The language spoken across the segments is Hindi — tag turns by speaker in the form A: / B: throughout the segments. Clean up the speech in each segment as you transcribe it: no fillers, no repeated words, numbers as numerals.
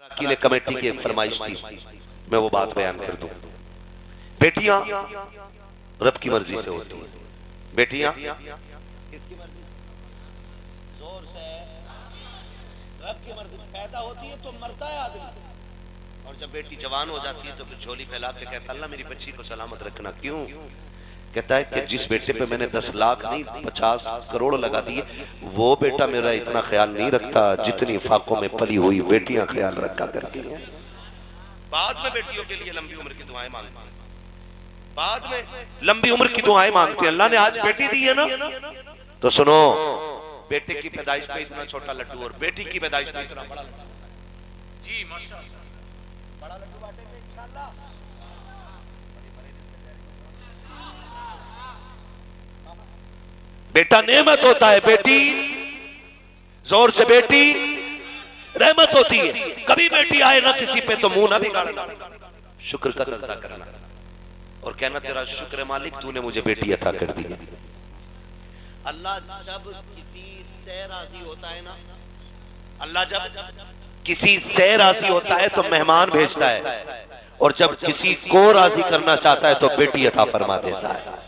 A: अकीले कमेटी की एक फरमाइश थी, मैं वो बात बयान कर दूं। बेटियां रब की मर्जी से होती हैं, बेटियां
B: किसकी मर्जी से? जोर से रब की मर्जी पैदा होती है तो मरता है आदमी, और जब बेटी जवान हो जाती है तो फिर झोली फैला के कहता अल्लाह मेरी बच्ची को सलामत रखना। क्यों? कहता है कि जिस बेटे पे मैंने 10 लाख नहीं 50 करोड़ लगा दिए, वो बेटा मेरा इतना ख्याल नहीं रखता जितनी फाकों में पली हुई बेटियां ख्याल रखा करती हैं। बाद में बेटियों के लिए लंबी उम्र की दुआएं मांगते हैं, बाद में लंबी उम्र की दुआएं मांगते हैं। अल्लाह ने आज बेटी दी है ना, तो सुनो, बेटे की पैदाइश पे इतना छोटा लड्डू और बेटी की पैदाइश पे इतना बड़ा लड्डू। जी माशाअल्लाह, बड़ा लड्डू बांटेंगे इंशाअल्लाह। बेटा नेमत होता है, बेटी जोर से बेटी रहमत होती है। कभी बेटी आए ना किसी पे तो मुंह ना बिगाड़ना, शुक्र का सजदा करना और कहना तेरा शुक्र है मालिक तूने मुझे बेटी अता कर दी। अल्लाह जब किसी से राजी होता है ना, अल्लाह जब किसी से राजी होता है तो मेहमान भेजता है, और जब किसी को राजी करना चाहता है तो बेटी अता फरमा देता है,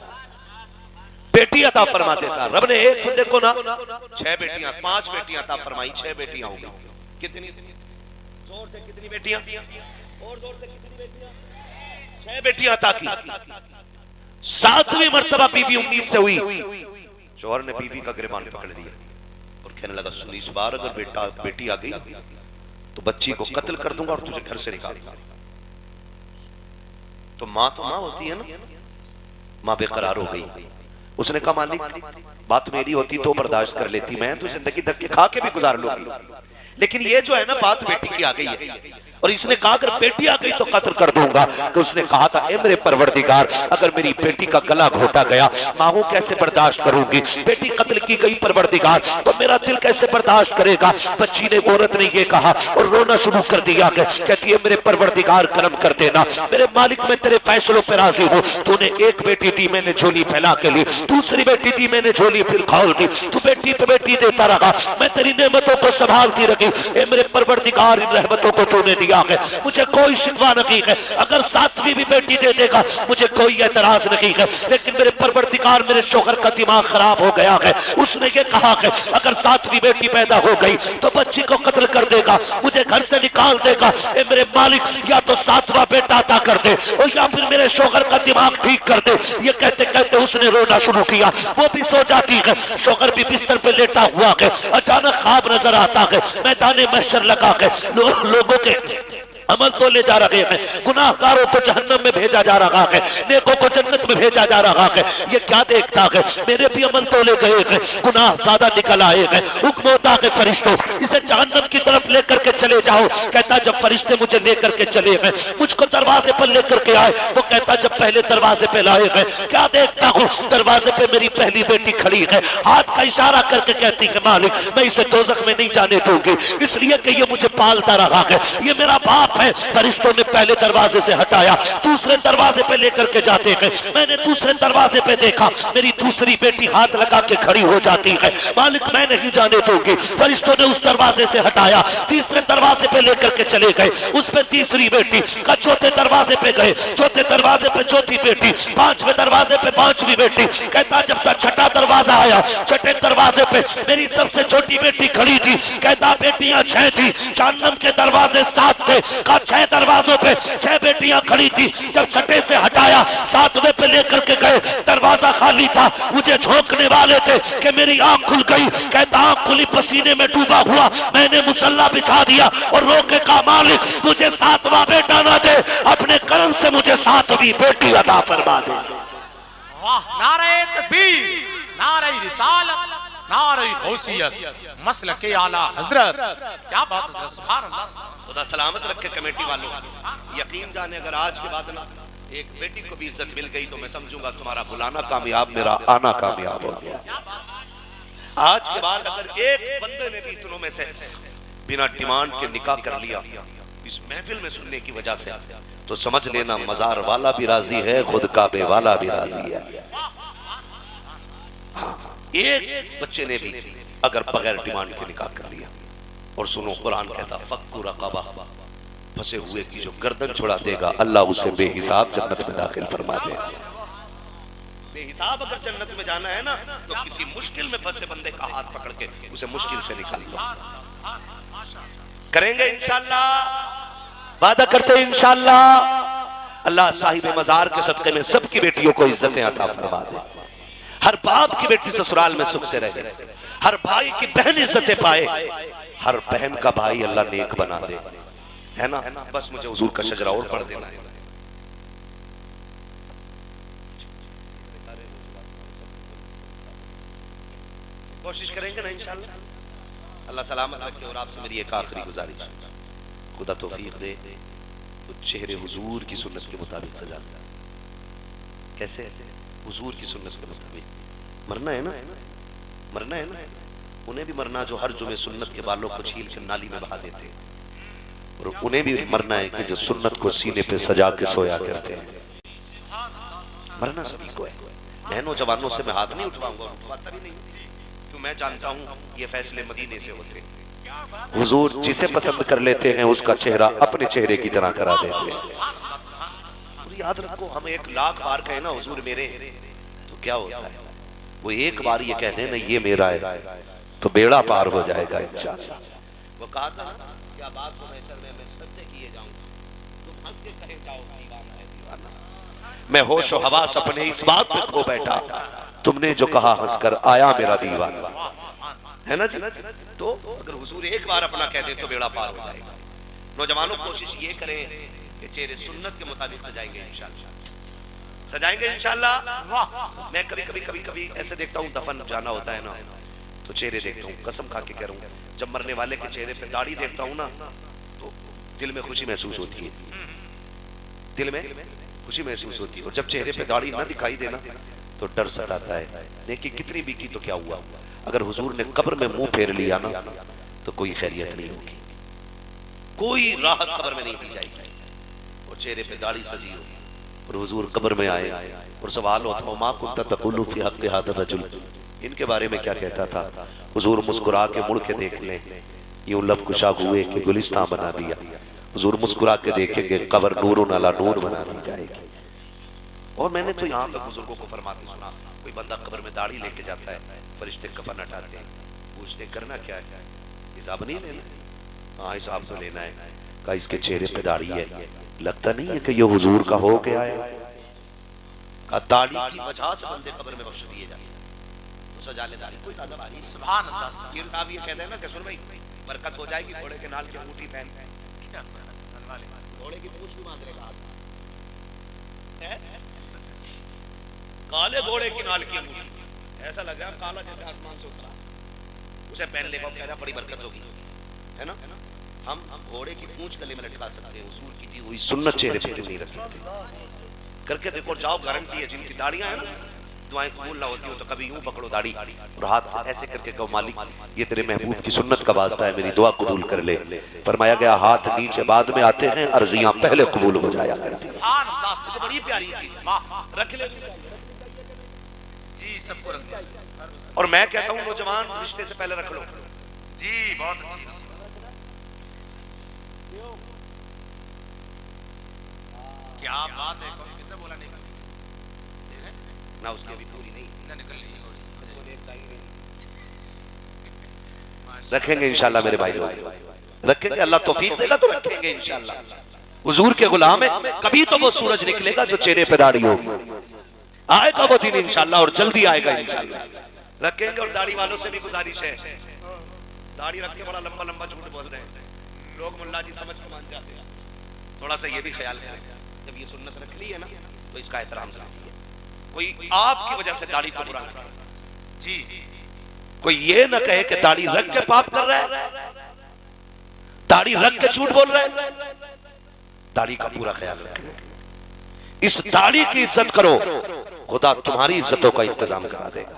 B: बेटी अता फरमा देता है। रब ने एक बंदे को ना 6 बेटियां 5 बेटियां अता फरमाई, 6 बेटियां होंगी। कितनी? जोर से कितनी बेटियां? और जोर से कितनी बेटियां? 6 बेटियां अता की। 7वीं मर्तबा बीवी उम्मीद से हुई, शौहर ने बीवी का गिरबान पकड़ लिया और कहने लगा सुन, इस बार अगर बेटी आ गई तो बच्ची को कत्ल कर दूंगा और तुझे घर से निकाल दूंगा। तो मां होती है ना, मां बेकरार हो गई। उसने कहा मालिक बात मेरी होती तो बर्दाश्त कर लेती, मैं तो जिंदगी धक्के खा के भी गुजार लूंगी, लेकिन ये जो है ना बात बेटी की आ गई है, और इसने कहा अगर बेटी आ गई तो कत्ल कर दूंगा। तो उसने कहा था ए मेरे परवरदिगार, अगर मेरी बेटी का गला घोटा गया मांगू कैसे बर्दाश्त करूंगी, बेटी कत्ल की गई परवरदिगार तो मेरा दिल कैसे बर्दाश्त करेगा। बच्ची ने, औरत ने ये कहा और रोना शुरू कर दिया। कहती है मेरे परवरदिगार करम कर देना, मेरे मालिक मैं तेरे फैसलों पर राजी हूँ। तूने एक बेटी दी मैंने झोली फैला के ली, दूसरी बेटी दी मैंने झोली फिर खोल दी, तू बेटी पे बेटी देता रहा, मैं तेरी नेमतों को संभालती रही। ए मेरे परवरदिगार इन रहमतों को तूने दिया है, मुझे कोई शिकवा नहीं है। अगर 7वीं भी बेटी दे देगा मुझे कोई एतराज नहीं है, लेकिन मेरे परवरदिगार मेरे शौहर का दिमाग खराब हो गया है। उसने ये कहा है अगर 7वीं बेटी पैदा हो गई तो बच्ची को कत्ल कर देगा, मुझे घर से निकाल देगा। ए मेरे मालिक या तो 7वां बेटा अता कर दे और या फिर मेरे शौहर का दिमाग ठीक कर दे। ये कहते कहते उसने रोना शुरू किया, वो भी सो जाती है, शौहर भी बिस्तर पे लेटा हुआ है। अचानक ख्वाब नजर आता है, मैदान महशर लगा है, लोगों के अमल तो ले जा रहे हैं, गुनाहगारों को जहन्नम में भेजा जा रहा है, नेकों को जन्नत में भेजा जा रहा है। ये क्या देखता है, मेरे भी अमल तो ले गए हैं, गुनाह ज्यादा निकल आए हैं। हुक्म होता है फरिश्तों इसे जहन्नम की तरफ लेकर के चले जाओ। कहता जब फरिश्ते मुझे लेकर के चले गए, मुझको दरवाजे पर लेकर के आए, वो कहता जब पहले दरवाजे पे लाए गए क्या देखता हूँ, दरवाजे पे मेरी पहली बेटी खड़ी है, हाथ का इशारा करके कहती है मालिक मैं इसे दोज़ख में नहीं जाने दूंगी, इसलिए कि ये मुझे पालता रहा है, ये मेरा बाप है। फरिश्तों ने पहले दरवाजे से हटाया, दूसरे दरवाजे पे लेकर के जाते हैं। मैंने दूसरे दरवाजे पे देखा मेरी दूसरी बेटी हाथ लगा के खड़ी हो जाती है, मालिक मैं नहीं जाने दूंगी। फरिश्तों ने उस दरवाजे से हटाया, तीसरे दरवाजे पे लेकर के चले गए, उस पे तीसरी बेटी का, चौथे दरवाजे पे गए, चौथे दरवाजे पे चौथी बेटी, 5वें दरवाजे पे 5वीं बेटी। कहता जब तक 6ठा दरवाजा आया, 6ठे दरवाजे पे मेरी सबसे छोटी बेटी खड़ी थी। कहता बेटियां 6 थी, जहन्नम के दरवाजे 7 थे, 6 दरवाजों पे 6 बेटियां खड़ी थी। जब 6ठे से हटाया 7वें पे लेकर के गए, दरवाजा खाली था, मुझे झोंकने वाले थे कि मेरी आंख खुल गई। कहता आंख खुली, पसीने में डूबा हुआ मैंने मुसल्ला बिछा दिया और रोके का मालिक मुझे 7वां बेटा ना दे, अपने कर्म से मुझे 7वीं बेटी अता फरमा दे।
C: वाह, नारे तकबीर, नारे रिसालत, नारे गौसियत, मसलके आला हजरत, क्या बात है, सुभान अल्लाह।
A: खुदा सलामत रखे कमेटी वालों, यकीन जाने अगर आज के बाद ना एक बेटी को भी इज्जत मिल गई तो मैं समझूंगा तुम्हारा बुलाना कामयाब, मेरा आना कामयाब हो गया। आज के बाद अगर एक बंदे ने भी इतनों में से बिना डिमांड के निकाह कर लिया इस महफिल में सुनने की वजह से, तो समझ लेना मजार वाला भी राजी है, खुद काबे वाला भी राजी है। एक बच्चे ने भी अगर बगैर डिमांड के निकाह कर लिया, और सुनो कुरान कहता फक्कु रक़बा,
B: फंसे हुए की जो गर्दन छुड़ा देगा, अल्लाह उसे बेहिसाब जन्नत में दाखिल फरमा देगा।
A: बेहिसाब अगर जन्नत में जाना है ना, तो किसी मुश्किल में फंसे बंदे का हाथ पकड़ के उसे मुश्किल से निकाल दो। करेंगे इंशाअल्लाह,
B: वादा करते हैं इंशाअल्लाह। अल्लाह साहिब मजार के सदके में सबकी बेटियों को इज्जतें अता फरमा दे। हर बाप की बेटी ससुराल में सुख से रहे, हर भाई की बहन इज्जतें पाए, हर बहन का भाई अल्लाह नेक बना दे, है ना। बस मुझे हुजूर का शजरा और पढ़ देना है।
A: कोशिश करेंगे ना इंशाअल्लाह। अल्लाह सलामत रखे। और आपसे मेरी एक आखिरी गुजारिश,
B: खुदा तौफीक दे तो चेहरे हुजूर की सुन्नत के मुताबिक सजा दे। कैसे? हुजूर की सुन्नत के मुताबिक। मरना है ना, मरना है ना, उन्हें भी मरना जो हर जुमे सुन्नत के बालों को छील के नाली में बहा देते हैं, और उन्हें भी मरना है कि जो सुन्नत को सीने पे सजा के सोया करते हैं। मरना सभी को है। बहनों जवानों से मैं हाथ नहीं उठवाऊंगा, उठवाता भी नहीं, क्यों मैं जानता हूं ये फैसले मदीने से होते हैं। हुजूर जिसे पसंद कर लेते हैं उसका चेहरा अपने चेहरे की तरह करा देते हैं। याद रखो, हम 1,00,000 बार कहें ना हुजूर मेरे, तो क्या होता है? वो एक बार ये कह देना ये मेरा है तो बेड़ा पार हो जाएगा इंशाअल्लाह।
A: वो कहा था क्या बात को मैं सच्चे किए जाऊंगा, तुम हंस के कहे जाओ दीवाना है दीवाना।
B: मैं होश और हवास अपने इस बात पे खो बैठा, तुमने जो कहा हंसकर आया मेरा दीवाना,
A: है ना जी। तो अगर हुजूर एक बार अपना कह दे तो बेड़ा पार हो जाएगा। नौजवानों कोशिश ये करें कि चेहरे सुन्नत के मुताबिक सजाएंगे इंशाअल्लाह, सजाएंगे इंशाअल्लाह। मैं कभी ऐसे देखता हूँ, दफन जाना होता है ना, तो चेहरे देखता हूँ, कसम खा के कह रहा हूँ, जब मरने वाले के चेहरे पे दाढ़ी देखता हूँ ना, तो दिल में खुशी महसूस होती है, दिल में खुशी महसूस होती है। और जब चेहरे पे दाढ़ी ना दिखाई देना तो डर सताता है। देखिए कितनी भी की तो क्या हुआ, अगर हुजूर ने कब्र में मुंह फेर लिया ना तो कोई खैरियत नहीं होगी, कोई राहत कब्र में नहीं दी जाएगी। और चेहरे पे दाढ़ी सजी हो और हुजूर कब्र में आए और सवाल होता मा कुंता तक़ुलु फी हक़्क़ि हाज़ा रजुल, इनके बारे में क्या कहता था? हुजूर मुस्कुरा के मुड़ के देख लें, यूं लब कुशा हुए कि गुलिस्तान बना दिया। हुजूर मुस्कुरा के देखेंगे कब्र नूरुन अला नूर बना दी जाएगी। और मैंने तो यहाँ तक बुजुर्गों को फरमाते सुना, कोई बंदा कब्र में दाढ़ी लेके जाता है, फरिश्ते कफन हटाते हैं, पूछते करना क्या है? हिसाब नहीं लेना? हाँ हिसाब तो लेना है। कहा इसके चेहरे पे दाढ़ी है, लगता नहीं है कि ये हुजूर का हो गया है? कहा दाढ़ी की वजह से बंदे कब्र में बख्श दिए जाते हैं, तो सजा ले दाढ़ी, कोई ज्यादा बात नहीं।
C: सुभान अल्लाह।
A: पीर साहब ये कहते हैं ना कि सुन भाई बरकत हो जाएगी, घोड़े के नाल की अंगूठी पहन, घोड़े की पूंछ भी बांध लेगा, काले घोड़े की नाल की अंगूठी, ऐसा लग रहा है काला जैसे आसमान से उतरा, उसे पहन लेगा, कह रहा बड़ी बरकत होगी, है ना। हम घोड़े की पूंछ गले में लटका सकते हैं, हुजूर की दी हुई सुन्नत चेहरे पे नहीं रख सकते। करके देखो, जाओ, गारंटी है। जिनकी दाढ़ियां हैं ना, दुआएं कबूल ना होती हो तो कभी यूं पकड़ो दाढ़ी और हाथ से ऐसे करके कहो मालिक ये तेरे महबूब की सुन्नत का वास्ता है, मेरी दुआ कबूल कर ले। फरमाया गया हाथ नीचे बाद में आते हैं, अर्जियां पहले कबूल हो जाया करती हैं।
C: सुभान अल्लाह।
A: तो बड़ी प्यारी चीज, रख ले
C: जी, सबको रख दिया।
A: और मैं कहता हूँ नौजवान रिश्ते से पहले रख लो
C: जी, बहुत अच्छी नसीहत। क्या बात है, कौन किसने बोला नहीं
A: ना, उसकी अभी पूरी नहीं
C: ना निकल रही है।
B: रखेंगे इंशाल्लाह मेरे भाई लोग, रखेंगे। अल्लाह तौफीक देगा तो रखेंगे इंशाल्लाह। हुजूर के गुलाम है, कभी तो वो सूरज निकलेगा जो चेहरे पे दाढ़ी होगी, आएगा वो दिन इंशाल्लाह, और जल्दी आएगा इंशाल्लाह।
A: रखेंगे। और दाढ़ी वालों से भी गुजारिश है, दाढ़ी रख के बड़ा लंबा लंबा झूठ बोलते हैं लोग, मुल्ला जी समझ को मान जाते हैं। थोड़ा सा ये भी ख्याल करें, जब ये सुन्नत रख ली है ना तो इसका एहतराम समझिए। कोई आपकी वजह से दाढ़ी को बुरा ना करे
C: जी,
B: कोई ये ना कहे कि दाढ़ी रख के पाप कर रहा है, दाढ़ी रख के झूठ बोल रहा है। दाढ़ी का पूरा ख्याल रखें, इस दाढ़ी की इज्जत करो, खुदा तुम्हारी इज्जतों का इंतजाम करा देगा।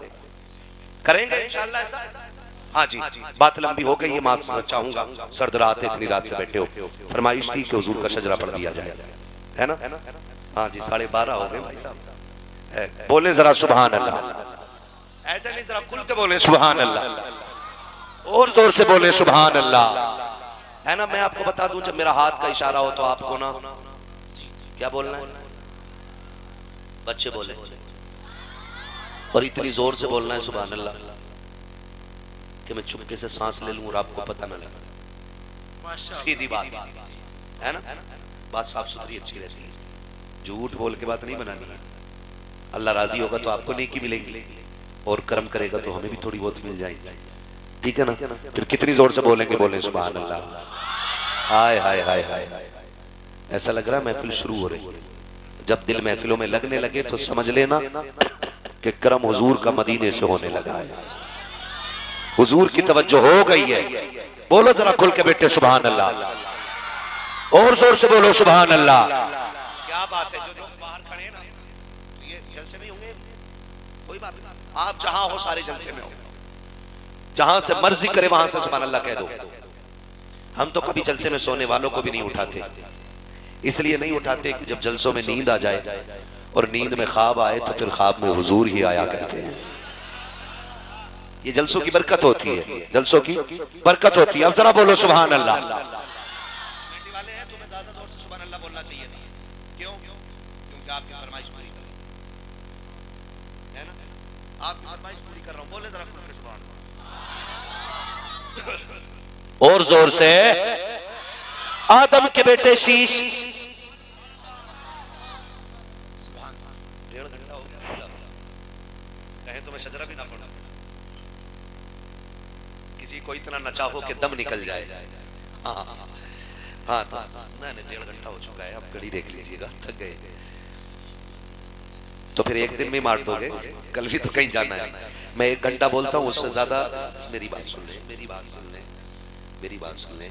A: करेंगे इंशाल्लाह ऐसा।
B: हाँ जी, बात लंबी हो गई है, माफ चाहूंगा, सर्द रात है, इतनी रात से बैठे हो। फरमाइश थी कि हुजूर का शजरा पढ़ दिया जाए, है ना। हाँ जी, 12:30 हो गए भाई साहब। बोले जरा सुभान अल्लाह,
A: ऐसे नहीं, जरा खुल के बोले
B: सुभान अल्लाह, और जोर से बोले सुभान अल्लाह। है ना। मैं आपको बता दूं, जब मेरा हाथ का इशारा हो तो आपको ना क्या बोलना है, बच्चे बोले, और इतनी जोर से बोलना है सुभान अल्लाह कि मैं चुपके से सांस ले लूं और आपको पता ना लगे। सीधी बात है ना, बात साफ सुथरी अच्छी रहती है, झूठ बोल के बात नहीं बनानी है। अल्लाह राजी होगा तो आपको नेकी मिलेगी और कर्म करेगा तो हमें भी थोड़ी बहुत मिल जाएगी, ठीक है ना। फिर कितनी जोर से बोलेंगे, बोले सुभान अल्लाह। हाय हाय हाय हाय, ऐसा लग रहा है महफिल शुरू हो रही है। जब दिल महफिलों में लगने लगे तो समझ लेना कि करम हुजूर का मदीने से होने लगा है, हुजूर की तवज्जो हो गई है। बोलो जरा खुल के बेटे सुभान अल्लाह, और जोर से बोलो सुभान अल्लाह।
A: क्या बात है, जो बाहर खड़े हैं ना, ये जलसे में होंगे, कोई बात नहीं, आप जहां हो सारे जलसे में हो,
B: जहां से मर्जी करे वहां से सुभान अल्लाह कह दो। हम तो कभी जलसे में सोने वालों को भी नहीं उठाते, इसलिए नहीं उठाते कि जब जलसों में नींद आ जाए और नींद में ख्वाब आए तो फिर ख्वाब में हुजूर ही आया करते हैं। ये जलसों की बरकत होती है, जलसों की बरकत होती है। अब जरा बोलो सुभान अल्लाह।
A: कमेटी वाले हैं, तुम्हें ज्यादा जोर से सुभान अल्लाह बोलना चाहिए था। क्यों? क्योंकि आपकी फरमाइश पूरी कर है ना, आपकी फरमाइश पूरी कर रहा हूं, बोले जरा खुल के सुभान अल्लाह।
B: और जोर से, आदम के बेटे शीश।
A: डेढ़ घंटा हो गया, कहे तो मैं शजरा भी ना पढ़ा,
B: किसी को इतना नचा हो कि दम निकल जाए। हाँ हाँ, तो नहीं, 1.5 घंटा हो चुका है, अब घड़ी देख लीजिएगा, थक गए तो फिर एक दिन में मार दोगे, कल भी तो कहीं जाना है। मैं 1 घंटा बोलता हूँ, उससे ज्यादा मेरी बात सुन ले, मेरी बात सुन ले, मेरी बात सुन ले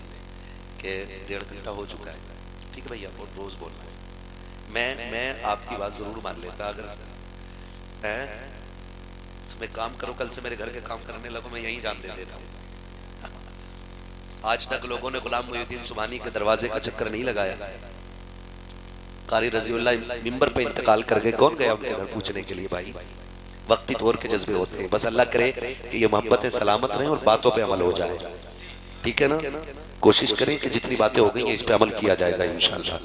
B: कि 1.5 घंटा हो चुका है, ठीक है भैया, और रोज बोलना है। मैं आपकी बात जरूर मान लेता, अगर है तुम एक काम करो, कल से मेरे घर के काम करने लगो, मैं यहीं जान दे देता हूँ। आज तक लोगों ने गुलाम मुहीउद्दीन सुभानी के दरवाजे का चक्कर नहीं लगाया, कारी रजीउल्लाह मिंबर पे इंतकाल कर गए, कौन गया उनके घर पूछने के लिए? भाई वक्ती तौर के जज्बे होते हैं, बस अल्लाह करे कि ये मोहब्बतें सलामत रहें और बातों पे अमल हो जाए, ठीक है ना। कोशिश करें कि जितनी बातें हो गई हैं इस पे अमल किया जाएगा इंशाअल्लाह।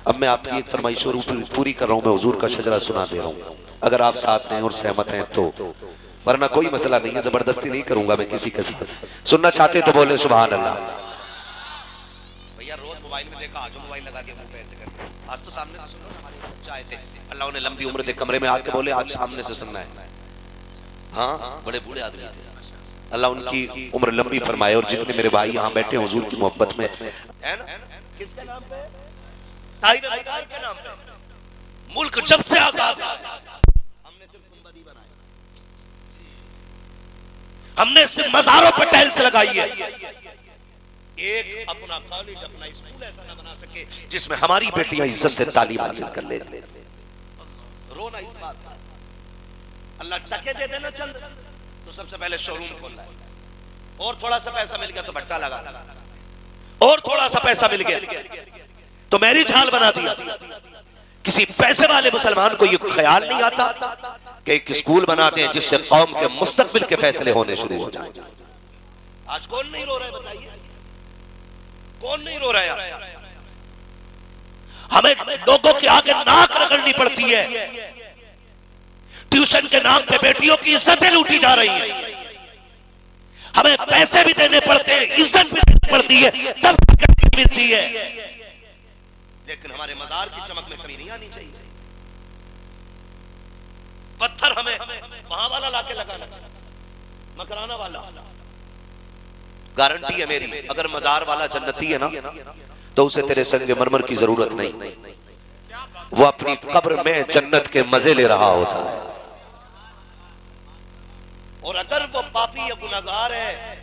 B: अब मैं आपकी एक फरमाइश और पूरी कर रहा हूँ, मैं हुजूर का शजरा सुना दे रहा हूँ, अगर आप साथ हैं और सहमत हैं तो, वरना कोई मसला नहीं है, जबरदस्ती नहीं करूंगा मैं किसी के साथ। सुनना चाहते तो बोले सुभान अल्लाह।
A: भैया रोज मोबाइल में देखा, आज मोबाइल लगा के मुंह पे ऐसे करते, आज तो सामने से सुनो, हमारे बच्चे आए थे, अल्लाह उन्हें लंबी उम्र दे, कमरे में आके बोले आज सामने से सुनना है। हाँ, बड़े बूढ़े आदमी थे, अल्लाह उनकी उम्र लंबी फरमाए, और जितने मेरे भाई यहाँ बैठे हैं हुजूर की मोहब्बत में, है ना, किसके नाम पे? साहिब सरकार के नाम पे। मुल्क जब से आजाद हमने सिर्फ गुंबद ही बनाए, हमने सिर्फ मज़ारों पर टाइल्स लगाई है, एक अपना कॉलेज, अपना स्कूल ऐसा ना बना सके
B: जिसमें हमारी बेटियां इज्जत से तालीम हासिल कर ले।
A: रोना इस बात का, अल्लाह टके दे देना चंद तो सबसे पहले शोरूम खोलना है, और थोड़ा सा पैसा मिल गया तो भट्टा लगा, और थोड़ा सा पैसा मिल गया तो मैरिज हॉल बना दिया। किसी पैसे वाले मुसलमान को ये ख्याल नहीं आता कि एक स्कूल बनाते हैं जिससे कौम के मुस्तकबिल के फैसले होने शुरू हो जाए। आज कौन नहीं रो रहा है, बताइए कौन नहीं रो रहा है? हमें लोगों के आगे नाक रगड़नी पड़ती है, ट्यूशन के नाम पे बेटियों की इज्जतें लूटी जा रही हैं, हमें पैसे भी देने पड़ते हैं, इज्जत भी देनी पड़ती है, तब मिलती है, लेकिन हमारे मजार की चमक में कमी नहीं आनी चाहिए। पत्थर हमें वहां वाला लाके लगाना, मकराना वाला, गारंटी है मेरी, अगर मजार वाला जन्नती है ना तो उसे तेरे संगे मरमर की जरूरत नहीं, वो अपनी कब्र में जन्नत के मजे ले रहा होता है। और अगर वो पापी या गुनाहगार है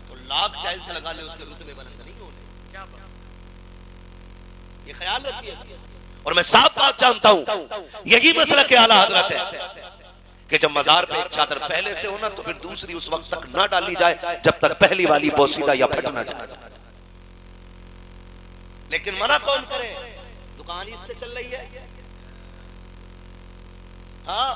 A: तो लाख टाइल्स लगा ले, उसके रुतबे बुलंद नहीं होने, ये ख्याल रखिए। और मैं साफ बात जानता हूं, यही मसला के आला हजरत है कि जब मजार पे एक चादर पहले से हो ना तो फिर दूसरी उस वक्त तक ना डाली जाए जब तक पहली वाली बोसीदा या फट ना जाए। लेकिन मना कौन करे, दुकान इससे चल रही है। हाँ,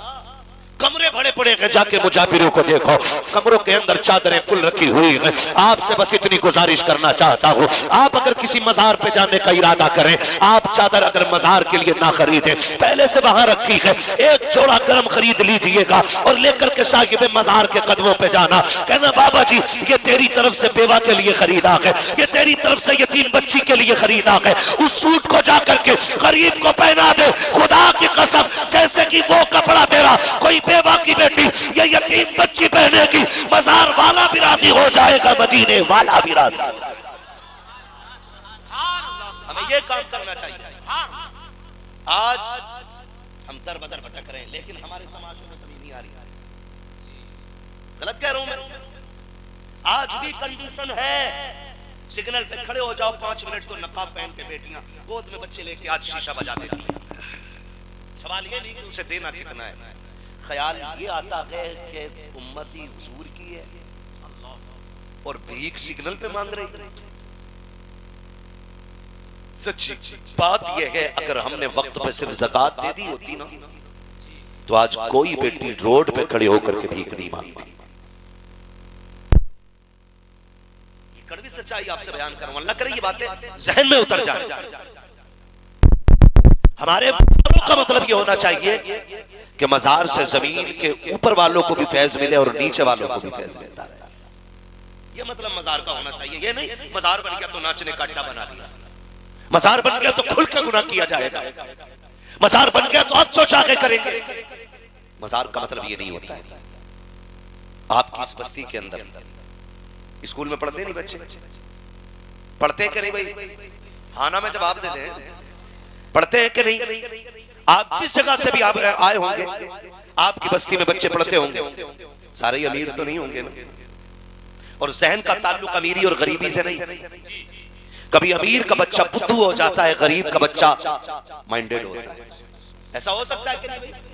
B: कमरे बड़े पड़े हैं, जाके मुजाफिरों को देखो, कमरों के अंदर चादरें फुल रखी हुई हैं। आपसे बस इतनी गुजारिश करना चाहता हूँ, आप अगर किसी मजार पे जाने का इरादा करें, आप चादर अगर मजार के लिए ना खरीदें, पहले से वहां रखी है, एक जोड़ा गर्म खरीद लीजिएगा और लेकर के साहिब मजार के कदमों पे जाना, कहना बाबा जी ये तेरी तरफ से बेवा के लिए खरीदा है, ये तेरी तरफ से यतीम बच्ची के लिए खरीदा है। उस सूट को जाकर के गरीब को पहना दे, खुदा की कसम, जैसे कि वो कपड़ा तेरा कोई बेवा की बेटी ये यतीम बच्ची पहनेगी, मजार वाला भी राजी हो जाएगा, मदीने वाला भी राजी।
A: हमें ये काम करना चाहिए। आज हम दर बदर भटक रहे हैं, लेकिन हमारे तमाशों में कभी नहीं आ रही। गलत कह रहा हूं मैं? आज भी कंडीशन है, सिग्नल पे खड़े हो जाओ 5 मिनट तो नकाब पहन के बेटियां गोद में बच्चे लेके आज शीशा बजा देती हैं। सवाल ये नहीं कि उसे देना कितना है, ख्याल ये आता है कि उम्मती हुजूर की है और भीख सिग्नल पे मांग रही।
B: सच्ची बात यह है, अगर हमने वक्त पे सिर्फ ज़कात दे दी होती ना, तो आज कोई बेटी रोड पे खड़े होकर के भीख नहीं मांगती।
A: ये कड़वी सच्चाई आपसे बयान करूं, अल्लाह करे ये बातें जहन में उतर जाए।
B: हमारे का मतलब ये होना चाहिए कि मजार से जमीन के ऊपर वालों को भी फैज मिले और नीचे वालों को भी फैज मिलता है।
A: ये मतलब मजार का होना चाहिए, ये नहीं मजार बन गया तो नाचने का अड्डा बना लिया,
B: मजार बन गया तो खुल के गुनाह किया जाएगा, मजार बन गया तो अच्छो चाहे करेंगे। मजार का मतलब ये नहीं होता है। आपकी इस बस्ती के अंदर स्कूल में पढ़ते नहीं बच्चे, पढ़ते कि नहीं भाई? हाँ ना में जवाब दे दें, पढ़ते हैं कि नहीं? आप जिस जगह से भी आप आए होंगे, आपकी बस्ती में बच्चे पढ़ते होंगे, सारे ही अमीर तो नहीं होंगे ना। और जहन का ताल्लुक अमीरी और गरीबी से नहीं। कभी अमीर का बच्चा बुद्धू हो जाता है, गरीब का बच्चा माइंडेड होता है।
A: ऐसा हो सकता है कि नहीं भाई?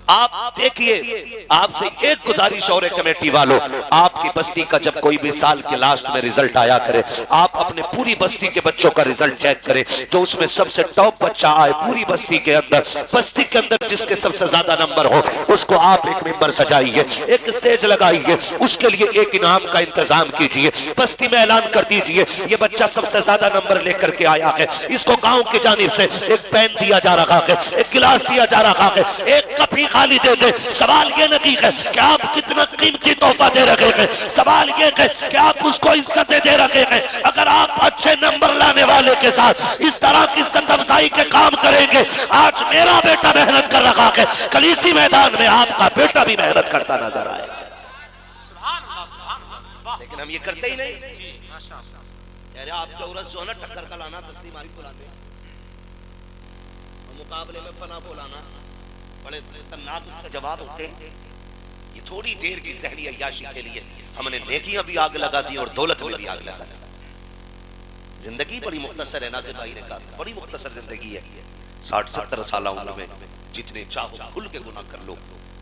B: आप देखिए, आपसे एक गुजारिश और है कमेटी वालों, आपकी बस्ती का जब कोई भी साल के लास्ट में रिजल्ट आया करे, आप अपने पूरी बस्ती के बच्चों का रिजल्ट चेक करें, तो उसमें सबसे टॉप बच्चा आए पूरी बस्ती के अंदर जिसके सबसे ज्यादा नंबर हो, उसको आप एक मेंबर सजाइए, एक स्टेज लगाइए, उसके लिए एक इनाम का इंतजाम कीजिए, बस्ती में ऐलान कर दीजिए ये बच्चा सबसे ज्यादा नंबर लेकर के आया है, इसको गाँव की जानिब से एक पेन दिया जा रहा है, एक गिलास दिया जा रहा है, एक कप ही खाली दे दे। सवाल ये नहीं है कि आप कितना कीमती तोहफा दे रखे हैं, सवाल ये है कि आप उसको इज्जतें दे रखे हैं। अगर आप अच्छे नंबर लाने वाले के साथ इस तरह की इज्जत अफजाई के काम करेंगे, आज मेरा बेटा मेहनत कर रहा है, कल इसी मैदान में आपका बेटा भी मेहनत करता नजर आएगा।
A: लेकिन हम ये करते ही नहीं। अरे आपके उरस जो है ना, टक्कर का लाना, तस्लीम आरिफ को लाने, मुकाबले में फना को लाना, बड़े खतरनाक उसका जवाब होते हैं। ये थोड़ी देर की जहरी अय्याशी के लिए हमने नेकियां भी आग लगा दी और दौलत में भी आग लगा दी। जिंदगी बड़ी मुख्तसर है, नाज़िर भाई ने कहा बड़ी मुख्तसर जिंदगी है। 60-70 साल उम्र में जितने चाहो खुल के गुनाह कर लो,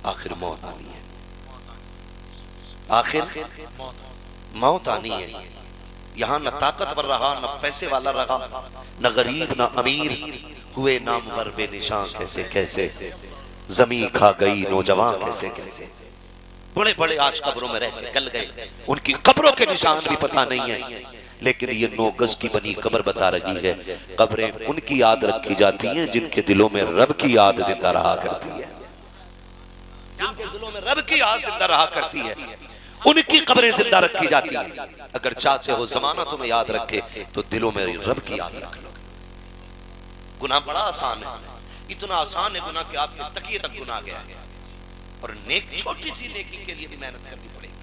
A: आखिर मौत आनी है, आखिर मौत आनी है। यहाँ न ताकतवर रहा, न पैसे वाला रहा, न गरीब न अमीर, हुए नामवर बेनिशान कैसे कैसे, जमीन खा गई नौजवान कैसे कैसे। बड़े बड़े आज कब्रों में रह के गल गए, उनकी कब्रों के निशान भी पता नहीं है, लेकिन ये 9 गज की बनी कब्र बता रही है। कब्रें उनकी याद रखी जाती हैं जिनके दिलों में रब की याद जिंदा रहा करती है, जिनके दिलों में रब की याद जिंदा रहा करती है,
B: उनकी कब्रें जिंदा रखी जाती हैं। अगर चाहते हो जमाना तुम्हें याद रखे तो दिलों में रब की याद रख लो।
A: गुनाह बड़ा आसान है, इतना आसान है गुनाह कि आपके तकिए तक गुनाह गया है, और नेक छोटी सी नेकी के लिए भी मेहनत करनी पड़ेगी।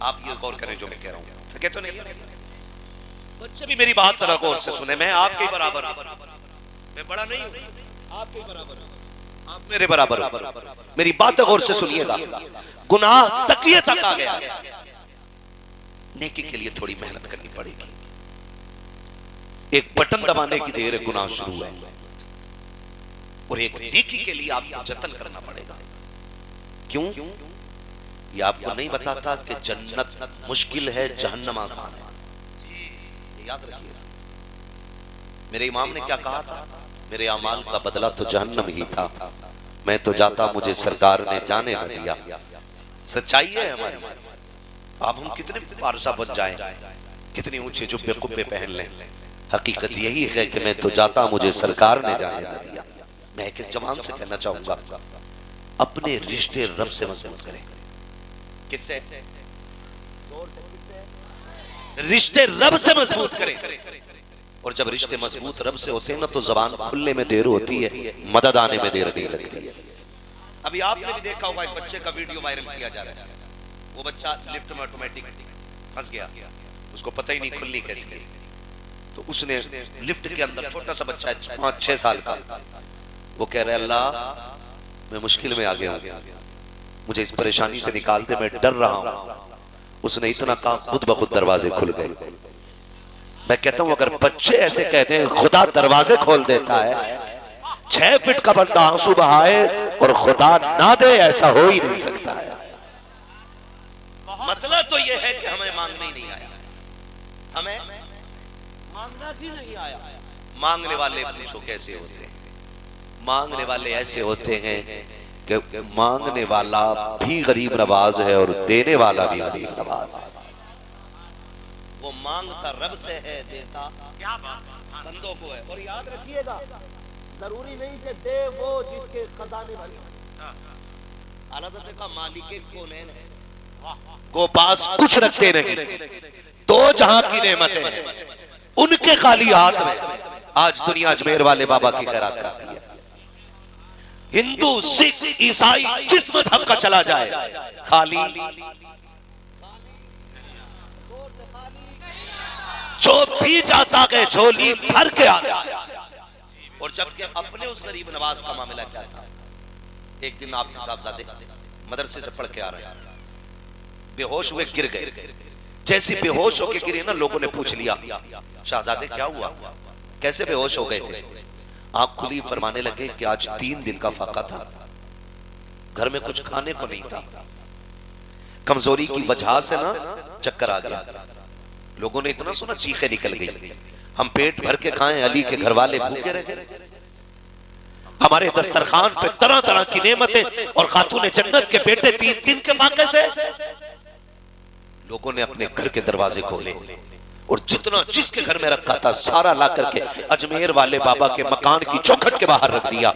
A: आप ये गौर करें जो मैं कह रहा हूँ, थके तो नहीं है? बच्चे भी मेरी बात जरा गौर से सुने, मैं आपके बराबर हूं, मैं बड़ा नहीं हूं, आपके बराबर हूं, आप मेरे बराबर हो।
B: मेरी बात गौर से सुनिएगा, गुनाह तकिए तक आ गया,
A: नेकी के लिए थोड़ी मेहनत करनी पड़ेगी।
B: एक बटन दबाने की देर है, गुनाह शुरू है,
A: और एक नेकी के लिए आपको जतन करना पड़ेगा।
B: क्यों? ये आपको नहीं बताता कि जन्नत मुश्किल है, जहन्नम आसान है।
A: याद रखिए,
B: मेरे इमाम ने क्या कहा था? मेरे अमाल का बदला तो जहन्नम ही था, मैं तो जाता मुझे सरकार ने जाने न दिया। सच्चाई है हमारी। अब हम कितने पारसा बन जाएं, कितने ऊंचे जुब्बे कुब्बे पहन लें, हकीकत यही है कि मैं तो जाता मुझे सरकार ने जाने न दिया। मैं एक जवान से कहना चाहूंगा, अपने रिश्ते रब से मजबूत करें। किससे? रिश्ते रब से मजबूत करें। और जब रिश्ते मजबूत रब से होते हैं ना, तो जबान खुलने में देर होती है, मदद आने में देर नहीं लगती है।
A: अभी आपने भी देखा होगा, एक बच्चे का वीडियो वायरल किया जा रहा है। वो बच्चा लिफ्ट में ऑटोमेटिक फंस गया, उसको पता ही नहीं खुलनी कैसी। तो उसने लिफ्ट के अंदर, छोटा सा बच्चा है 5-6 साल का, वो कह रहा है अल्लाह मैं मुश्किल में आ गया हूं, मुझे इस परेशानी से निकाल दे, मैं डर रहा हूं। उसने इतना कहा, खुद ब खुद दरवाजे खुल गए। मैं कहता हूं अगर बच्चे ऐसे कहते हैं खुदा दरवाजे खोल देता है, 6 फीट का बंदा आंसू बहाए और खुदा ना दे, ऐसा हो ही नहीं सकता है। मसला तो यह है कि हमें मांगने ही नहीं आया, हमें मांगना ही नहीं आया। मांगने वाले पूछो कैसे होते हैं?
B: मांगने वाले ऐसे होते हैं कि मांगने वाला भी गरीब नवाज है और देने वाला भी गरीब नवाज है।
A: वो मांगता रब से है, देता
C: क्या बात
A: बंदों को है। और याद रखिएगा, जरूरी नहीं कि दे वो जिसके खजाने भरे। अल्लाह ताला का मालिक कौन है?
B: को पास कुछ रखते नहीं, दो जहां की नेमतें हैं उनके खाली हाथ में आज दुनिया अजमेर वाले बाबा की खैरात करती है। हिंदू, सिख, ईसाई जिस मजहब का चला जाए, खाली जो भी जाता है झोली भर के आता।
A: और जबकि अपने उस गरीब नवाज का मामला क्या था? एक दिन आपके साहबजादे मदरसे से पढ़ के आ रहे हैं, बेहोश हुए, गिर गए।
B: जैसे बेहोश होके गिरे ना, लोगों ने पूछ लिया
A: शहजादे क्या हुआ,
B: कैसे बेहोश हो गए थे? आंख खुली, फरमाने लगे कि आज 3 दिन का फाका था, घर में कुछ खाने को नहीं था, कमजोरी की वजह से ना चक्कर आ गया। लोगों ने इतना सुना, चीखें निकल गई, हम पेट भर के खाएं, अली के घर वाले भूखे रह गए। हमारे दस्तरखान पे तरह तरह की नेमतें और खातून जन्नत के बेटे 3 दिन के फाके से। लोगों ने अपने घर के दरवाजे खोले और जितना जिसके घर में रखा था सारा ला करके अजमेर वाले बाबा के मकान की चौखट के बाहर रख दिया।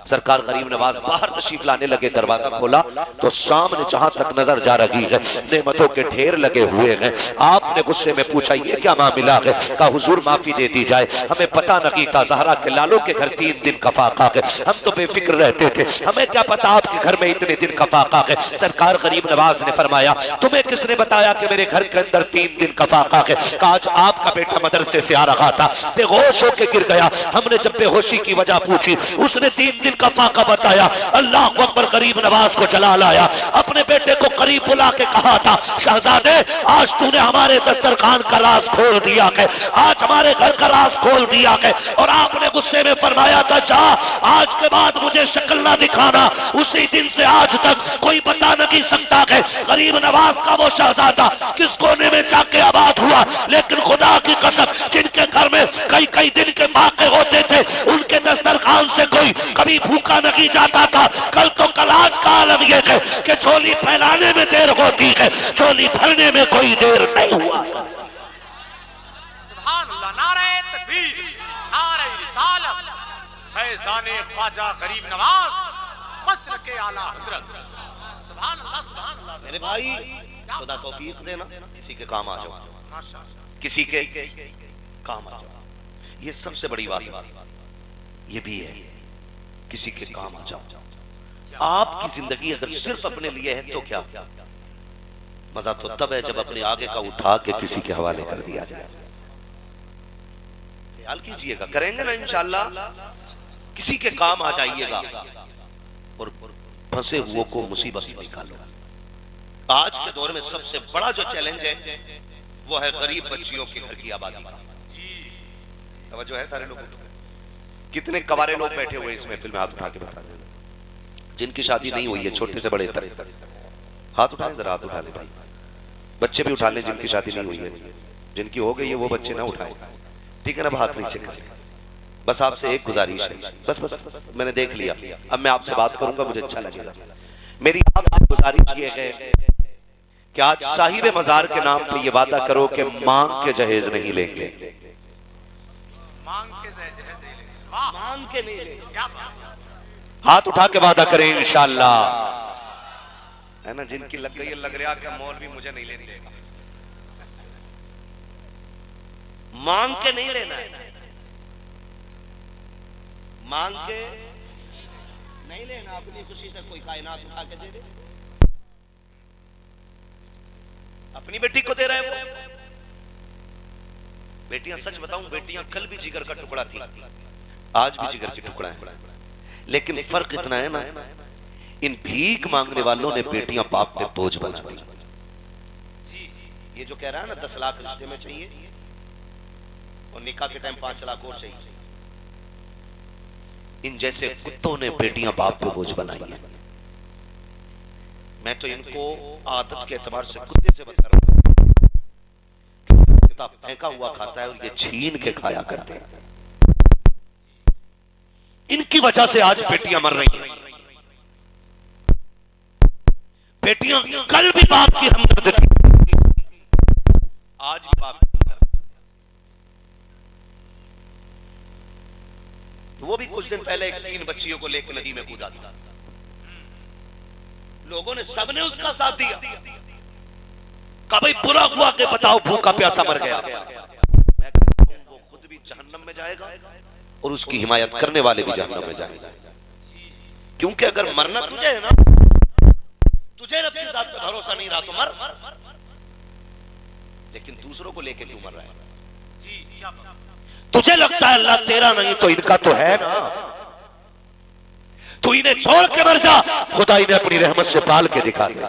B: सरकार गरीब नवाज बाहर तशरीफ लाने लगे, दरवाजा खोला तो सामने जहां तक नजर जा रही है नेमतों के ढेर लगे हुए हैं। आपने गुस्से में पूछा ये क्या मामला है? कहा हुजूर माफी दे दी जाए, हमें पता नहीं था ज़हरा के लालों के घर 3 दिन का फाका है, हम तो बेफिक्र रहते थे, हमें क्या पता आपके घर में इतने दिन का फाका है। सरकार गरीब नवाज ने फरमाया तुम्हें किसने बताया कि मेरे घर के अंदर 3 दिन का फाका है? आज आपका बेटा मदरसे से आ रहा था, बेहोश होकर गिर गया, हमने जब बेहोशी की वजह पूछी उसने 3 दिन का फाका बताया। अल्लाह अकबर, गरीब नवाज को जला लाया, अपने बेटे को करीब बुला के कहा था शहजादे आज तूने हमारे दस्तरखान का राज खोल दिया है, आज हमारे घर का राज खोल दिया है। और आपने गुस्से में फरमाया था जा आज के बाद मुझे शक्ल ना दिखाना। उसी दिन से आज तक कोई बता नहीं सकता है गरीब नवाज का वो शहजादा किस कोने में जाके आबाद हुआ, लेकिन खुदा की कसम जिनके घर में कई कई दिन के फाके होते थे उनके दस्तरखान से कोई कभी भूखा नहीं जाता था। कल तो कल आज का आलम यह है कि झोली फैलाने में देर होती है, झोली भरने में कोई देर नहीं हुआ।
C: सुभान अल्लाह, नारे तकबीर, नारे रिसालत, फैज़ाने ख्वाजा गरीब नवाज, मसलके आला हजरत। सुभान अल्लाह, सुभान अल्लाह।
A: मेरे भाई खुदा तौफीक देना, किसी के काम आ जाओ,
C: माशाअल्लाह,
A: किसी के काम आ जाओ। ये सबसे बड़ी बात ये भी है, किसी के काम आ जाओ। आपकी जिंदगी अगर सिर्फ अपने लिए है तो क्या मजा तो तब है जब अपने आगे का उठा के किसी के हवाले कर दिया जाए। ख्याल कीजिएगा, करेंगे ना इंशाअल्लाह, किसी के काम आ जाइएगा और फंसे हुए को मुसीबत से निकालो। आज के दौर में सबसे बड़ा जो चैलेंज है वो है गरीब बच्चियों के घर की आबादी। तवज्जो है सारे लोग? कितने कवारे लोग बैठे हुए इस महफिल में, हाथ उठा के बता दें जिनकी शादी नहीं हुई है, छोटे से बड़े तक हाथ उठाए, जरा हाथ उठा ले भाई। बच्चे भी उठा लें जिनकी शादी नहीं हुई है, जिनकी हो गई है वो बच्चे ना उठाए, ठीक है ना? हाथ नीचे कर,
B: बस आपसे एक गुजारिश है, बस बस मैंने देख लिया, अब मैं आपसे बात करूंगा, मुझे अच्छा लगेगा। मेरी आपसे गुजारिश ये है कि आज साहिब मजार के नाम पे ये वादा करो कि मांग के जहेज नहीं लेंगे।
C: मांग के जहेज ले लेंगे। वाह,
A: मांग के नहीं ले,
C: क्या बात है।
B: हाथ उठा के वादा करें इंशाअल्लाह।
A: है ना, जिनकी लग गई लग रहा कि मौलवी मुझे नहीं लेने देगा। मांग के नहीं लेना है, मांग के नहीं लेना, अपनी खुशी से कोई कायनात उठा के दे दे। अपनी बेटी को दे रहे हैं वो। बेटियां, सच बताऊं, बेटियां कल भी जिगर का टुकड़ा थी, आज भी जिगर का टुकड़ा है, लेकिन फर्क इतना है ना, इन भीख मांगने वालों ने बेटियां बाप पे बोझ बना दी। ये जो कह रहा है ना 10 लाख रिश्ते में चाहिए और निकाह के टाइम 5 लाख और चाहिए, इन जैसे कुत्तों ने बेटियां बाप पे बोझ बनाई है। मैं तो इनको आदत के एतबार से कुत्ते से बता रहा हूं, कुत्ता फेंका हुआ खाता है और ये छीन के खाया करते हैं। इनकी वजह से आज बेटियां मर रही हैं। बेटियां कल भी बाप की हमदर्द थी, आज भी बाप की हमदर्द। वो भी कुछ दिन पहले 3 बच्चियों को लेकर नदी में कूदा था, लोगों ने सबने उसका साथ दिया। कभी बुरा हुआ कि बताओ भूखा प्यासा मर गया। मैं कहता हूं वो खुद भी जहन्नम में जाएगा और उसकी हिमायत करने वाले भी जहन्नम में जाएंगे। क्योंकि अगर मरना तुझे है ना, तुझे रब की जात पे भरोसा नहीं रहा तो मर, लेकिन दूसरों को लेके क्यों मर रहा है? तुझे लगता है अल्लाह तेरा नहीं तो इनका तो है ना, तू इन्हें छोड़ के मर जा, खुदा इन्हें अपनी रहमत से पाल के दिखा दे।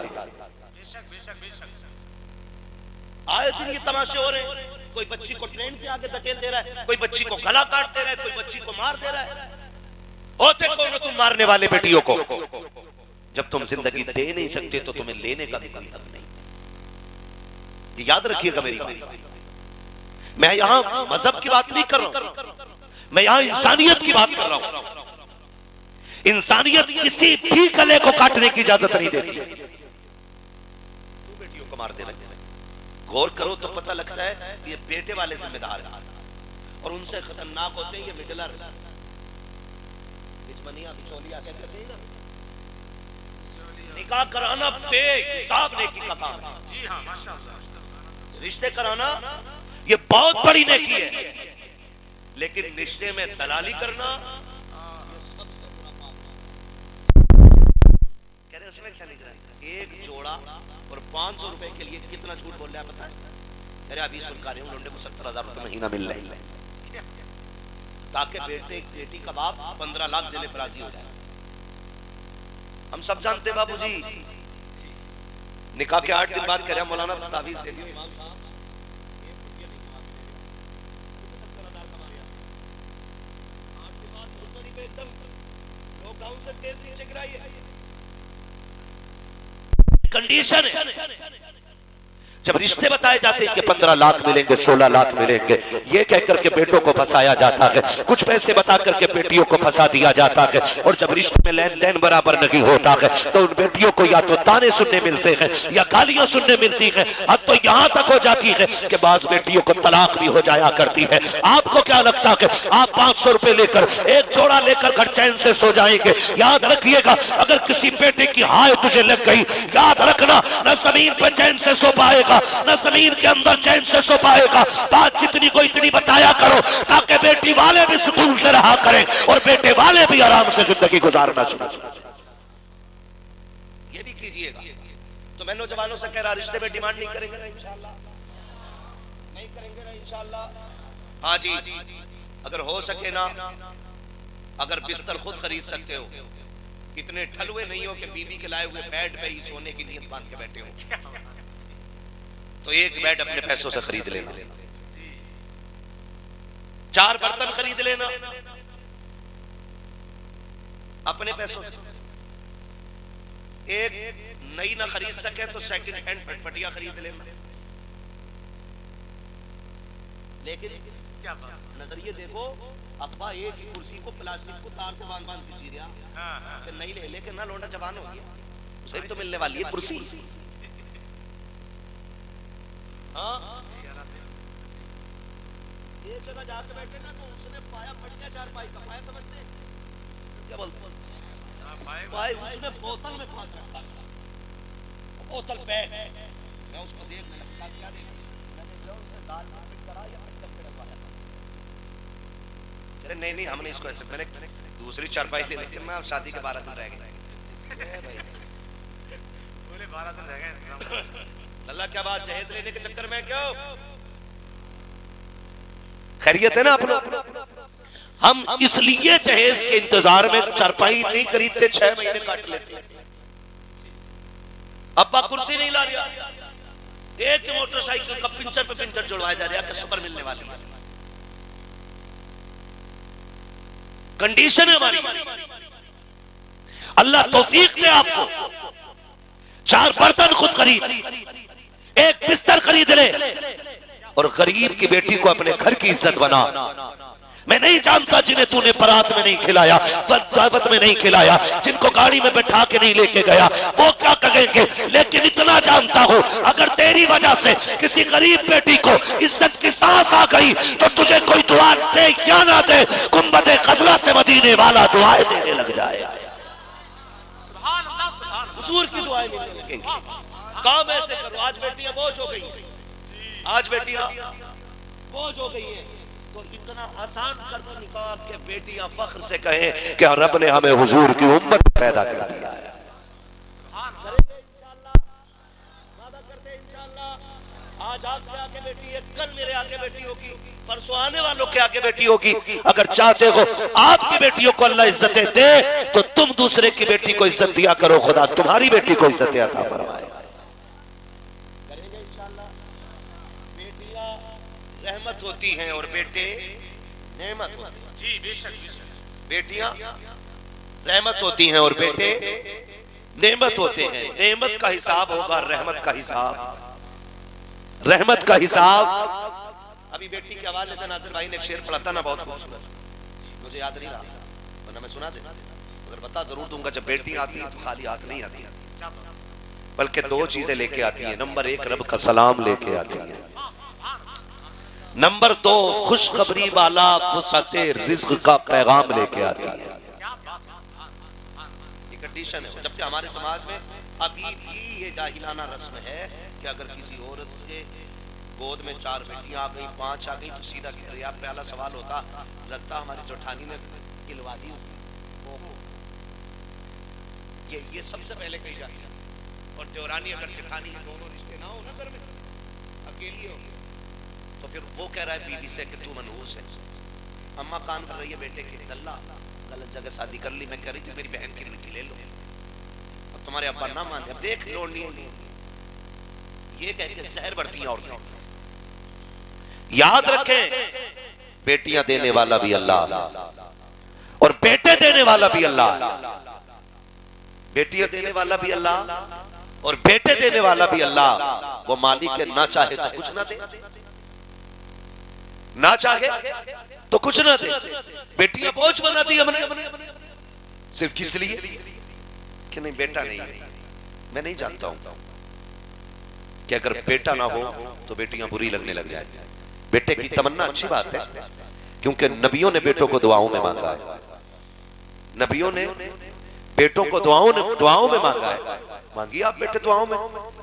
A: आए दिन ये तमाशे हो रहे हैं, कोई बच्ची को ट्रेन के आगे धकेल दे रहा है, कोई बच्ची को गला काट दे रहा है, कोई बच्ची को मार दे रहा है। होते कौन हो तुम मारने वाले बेटियों को? जब तुम जिंदगी दे नहीं सकते तो तुम्हें लेने का भी कोई हक नहीं। ये याद रखिएगा मेरी बात। मैं यहां मजहब की बात नहीं कर रहा हूं, मैं यहां इंसानियत की बात कर रहा हूं। इंसानियत किसी भी गले को काटने की इजाजत नहीं देती। बेटियों को मार देना, गौर करो तो पता लगता है ये बेटे वाले जिम्मेदार हैं और उनसे खतरनाक होते हैं ये मिडलर, बिचमनिया, बिचौलिया कहते हैं। निकाह कराना बेहिसाब नेकी का काम है।
C: जी हाँ, माशाअल्लाह।
A: रिश्ते कराना ये बहुत बड़ी नेकी है, लेकिन रिश्ते में दलाली करना कह रहे उसमें क्या नहीं। एक जोड़ा और 500 रुपए के लिए कितना झूठ बोल रहा है पता है? अरे अभी सुनकर रहे हूं लौंडे को 70,000 रुपए महीना मिल रहे हैं, ताकि बेटी का बाप 15 लाख देने पर राजी हो जाए। हम सब जानते हैं बाबूजी, निकाह के 8 दिन बाद कह रहे मौलाना तावीज दे दियो इमाम साहब, कंडीशन है। जब रिश्ते बताए जाते हैं कि 15 लाख मिलेंगे, 16 लाख मिलेंगे, ये कह करके बेटों को फंसाया जाता है, कुछ पैसे बता करके बेटियों को फंसा दिया जाता है, और जब रिश्ते में लेन देन बराबर नहीं होता है तो उन बेटियों को या तो ताने सुनने मिलते हैं या गालियां सुनने मिलती है। अब तो यहां तक हो जाती है कि बाज बेटियों को तलाक भी हो जाया करती है। आपको क्या लगता है आप 500 रुपए लेकर एक जोड़ा लेकर घर चैन से सो जाएंगे? याद रखिएगा, अगर किसी बेटे की हाय तुझे लग गई, याद रखना न जमीन पर चैन से सो पाएगा, न जमीन के अंदर चैन से सो पाएगा। बात जितनी को इतनी बताया करो ताकि बेटी वाले भी सुकून से रहा करें और बेटे वाले भी आराम से जिंदगी गुजारना चाहिए। ये भी कीजिएगा। तो मैं नौजवानों से कह रहा, रिश्ते में डिमांड नहीं करेंगे ना इंशाअल्लाह, नहीं करेंगे ना इंशाअल्लाह। हाँ जी, अगर हो सके ना, अगर बिस्तर खुद खरीद सकते हो, इतने ठलुए नहीं हो कि बीबी के लाए हुए बेड पे ही सोने की नीयत बांध के बैठे हो, तो एक बेड अपने पैसों से खरीद लेना, 4 बर्तन खरीद लेना अपने पैसों से। एक नई ना खरीद सके तो सेकंड हैंड फटफटिया खरीद लेना। लेकिन
C: क्या बात।
A: नजरिए देखो, अब्बा एक ही कुर्सी को प्लास्टिक को तार से बांध बांध के चीर कि नहीं ले लेके ना लौटा जवान हो गया, उसे भी तो मिलने वाली है कुर्सी। हाँ, एक जगह जाके बैठे ना तो उसने पाया फट गया, चार पाई का पाया समझते हैं क्या बोलते हैं? भाई उसने बोतल में फांस रखा, बोतल पैक। मैं उसको देखने लगा, क्या देख, मैंने जो उसे दाल में फिट करा या फिट करके रखवाया। अरे नहीं नहीं, हमने इसको ऐसे, मैंने दूसरी चारपाई ले लेकिन मैं अब शादी के 12 दिन रह गए
C: पूरे 12 दिन रह गए।
A: अल्लाह क्या बात, जहेज लेने के चक्कर में क्यों? खैरियत है ना आप लोग? हम इसलिए जहेज के इंतजार में चारपाई नहीं खरीदते, 6 महीने काट लेते। अब्बा कुर्सी नहीं ला रहा, एक मोटरसाइकिल का पिंचर पे पिंचर जुड़वाया जा रहा है कि सुपर मिलने वाली है। कंडीशन है हमारी। अल्लाह तौफीक दे आपको, 4 बर्तन खुद खरीद, 1 बिस्तर खरीद ले और गरीब की बेटी को अपने घर की इज्जत बना। मैं नहीं जानता जिन्हें तूने परात में नहीं खिलाया, दावत में नहीं खिलाया, जिनको गाड़ी में बैठा के नहीं लेके गया, वो क्या कहेंगे, लेकिन इतना जानता हूं अगर तेरी वजह से किसी गरीब बेटी को इज्जत की सांस आ गई तो तुझे कोई दुआ दे या ना दे, गुंबद खजला से मदीने वाला दुआएं देने लग जाए।
C: सुभान अल्लाह, सुभान अल्लाह।
A: हुजूर की दुआएं देने लगेंगे। काम ऐसे करो, आज बेटियां बोझ हो गई हैं, आज बेटियां बोझ हो गई हैं, तो इतना आसान कर दो निकाह के बेटियां फख्र से कहें कि रब ने हमें हुजूर की उम्मत पैदा कर दिया है। आज आपके आगे बेटी है, कल मेरे आगे बेटी होगी, परसों आने वालों के आगे बेटी होगी। अगर चाहते हो आपकी बेटियों को अल्लाह इज्जतें दे तो तुम दूसरे की बेटी को इज्जत दिया करो, खुदा तुम्हारी बेटी को इज्जतें अता फरमाए। रहमत होती हैं और बेटे नेमत होते हैं।
C: जी बेशक बेशक।
A: बेटियां रहमत होती हैं और बेटे नेमत होते हैं। नेमत का हिसाब होगा रहमत का हिसाब, रहमत का हिसाब। अभी बेटी के हवाले से नाज़िर भाई ने एक शेर पढ़ा था ना, बहुत खूबसूरत, मुझे याद नहीं रहा वरना मैं सुना देना, मगर बता जरूर दूंगा। जब बेटी आती है तो खाली हाथ नहीं आती, बल्कि 2 चीजें लेके आती है। नंबर 1 रब का सलाम लेके आती है, नंबर 2 खुशखबरी वाला वुसअते रिज़्क़ का पैगाम लेके आती है। ये कंडीशन है। जबकि हमारे समाज में अभी भी ये जाहिलाना रस्म है कि अगर किसी औरत के गोद में 4 बेटियां आ गई, 5 आ गई तो सीधा कह रहे। पहला सवाल होता, लगता हमारी जोठानी ने खिलवा दी। ये सबसे पहले कही जाती है। और देवरानी अगर जेठानी दोनों रिश्ते ना हो ना घर में, अकेली हो, तो फिर वो कह रहा है बीवी से कि तू मनहूस है। अम्मा कान कर रही है बेटे के, अल्लाह गलत जगह शादी कर ली, मैं कह रही थी मेरी बहन की लड़की ले लो, अब तुम्हारे अब्बा ना माने, अब देख लो नहीं। ये कह के जहर बढ़ती हैं औरतें। याद रखें, बेटियां देने वाला भी अल्लाह और बेटे देने वाला भी अल्लाह। बेटियां देने वाला भी अल्लाह और बेटे देने वाला भी अल्लाह। वो मालिक के ना चाहे तो कुछ ना दे, ना चाहे तो कुछ ना दे। बेटियां बोझ बनाती हमने सिर्फ किस लिए कि नहीं बेटा नहीं है। मैं नहीं जानता हूं कि अगर बेटा ना हो तो बेटियां बुरी लगने लग जाए। बेटे की तमन्ना अच्छी बात है, क्योंकि नबियों ने बेटों को दुआओं में मांगा है। नबियों ने बेटों को दुआओं में मांगा है। मांगिए आप बेटे दुआओं में,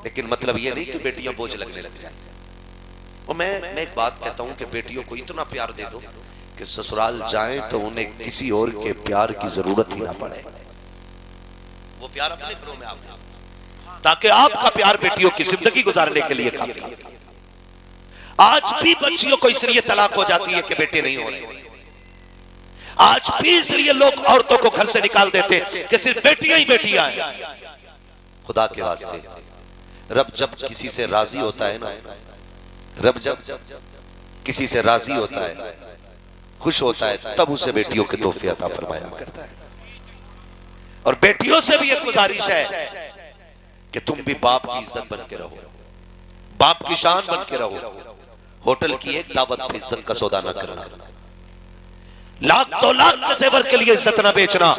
A: लेकिन मतलब ये नहीं कि बेटियां बोझ लगने लग जाए। और मैं एक बात कहता हूं कि बेटियों को इतना प्यार दे दो कि ससुराल जाएं तो उन्हें किसी और के प्यार की जरूरत ही ना पड़े। वो प्यार अपने घरों में आप, ताकि आपका प्यार बेटियों की जिंदगी गुजारने के लिए काफी है। आज भी बच्चियों को इसलिए तलाक हो जाती है कि बेटे नहीं हो रहे। आज भी इसलिए लोग औरतों को घर से निकाल देते कि सिर्फ बेटियां ही बेटियां हैं। खुदा के वास्ते, रब जब किसी से राजी होता है ना, रब जब किसी से राजी होता है, खुश होता है, तब उसे बेटियों के तोहफे अता फरमाया करता है। और बेटियों से भी एक गुजारिश है कि तुम भी बाप की इज्जत बन के रहो, बाप की शान बन के रहो।
B: होटल की एक दावत पे इज्जत का सौदा न करना, लाख तो लाख के जेवर के लिए इज्जत न बेचना।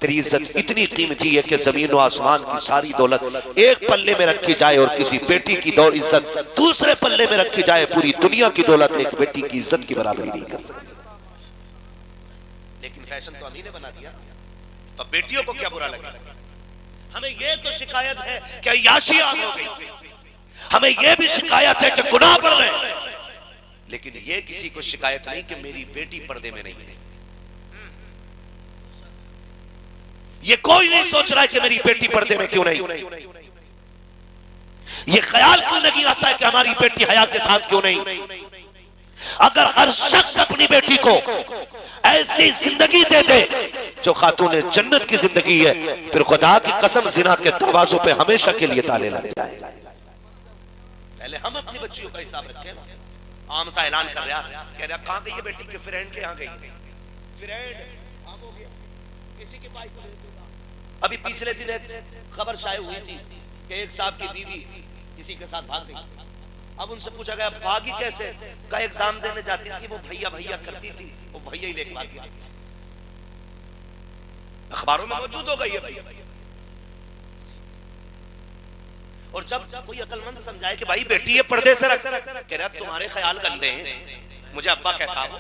B: तेरी इज्जत इतनी कीमती है कि जमीन और आसमान की सारी दौलत एक पल्ले में रखी जाए और किसी बेटी की इज्जत दूसरे पल्ले में रखी जाए, पूरी दुनिया की दौलत एक बेटी की इज्जत की बराबरी नहीं कर सकती।
A: लेकिन फैशन तो हम ही ने बना दिया, तो बेटियों को क्या बुरा लगा? हमें ये तो शिकायत है कि अय्याशी आम हो गई,
B: हमें यह भी शिकायत है कि गुनाह बढ़ रहे हैं,
A: लेकिन ये किसी को शिकायत नहीं कि मेरी बेटी पर्दे में नहीं है।
B: ये कोई नहीं सोच रहा है कि मेरी बेटी पर्दे में क्यों नहीं, ये ख्याल क्यों नहीं आता है कि हमारी बेटी हया के साथ क्यों नहीं। अगर हर शख्स अपनी बेटी को ऐसी जिंदगी दे दे जो खातून जन्नत की जिंदगी है, फिर खुदा की कसम जिना के दरवाजों पे हमेशा के लिए ताले लग जाएगा।
A: पहले हम अपनी बच्चियों का हिसाब रखें। आम सा ऐलान कर रहा, कह रहा कहां गई है बेटी के फ्रेंड के यहाँ गई, फ्रेंड आम हो गया, किसी की बाइक को। अभी पिछले दिन एक खबर शाये हुई थी कि एक साहब की बीवी किसी के साथ भाग गई। अब उनसे पूछा गया भागी कैसे, का एग्जाम देने जाती थी, वो भैया भैया करती थी, वो भैया ही लेके भाग गया। अखबारों में मौजूद हो गई है भैया। और जब कोई अकलमंद समझाए कि भाई बेटी ये पर्दे से रख, कह रहा तुम्हारे ख्याल गंदे हैं, मुझे अब्बा कहता हो,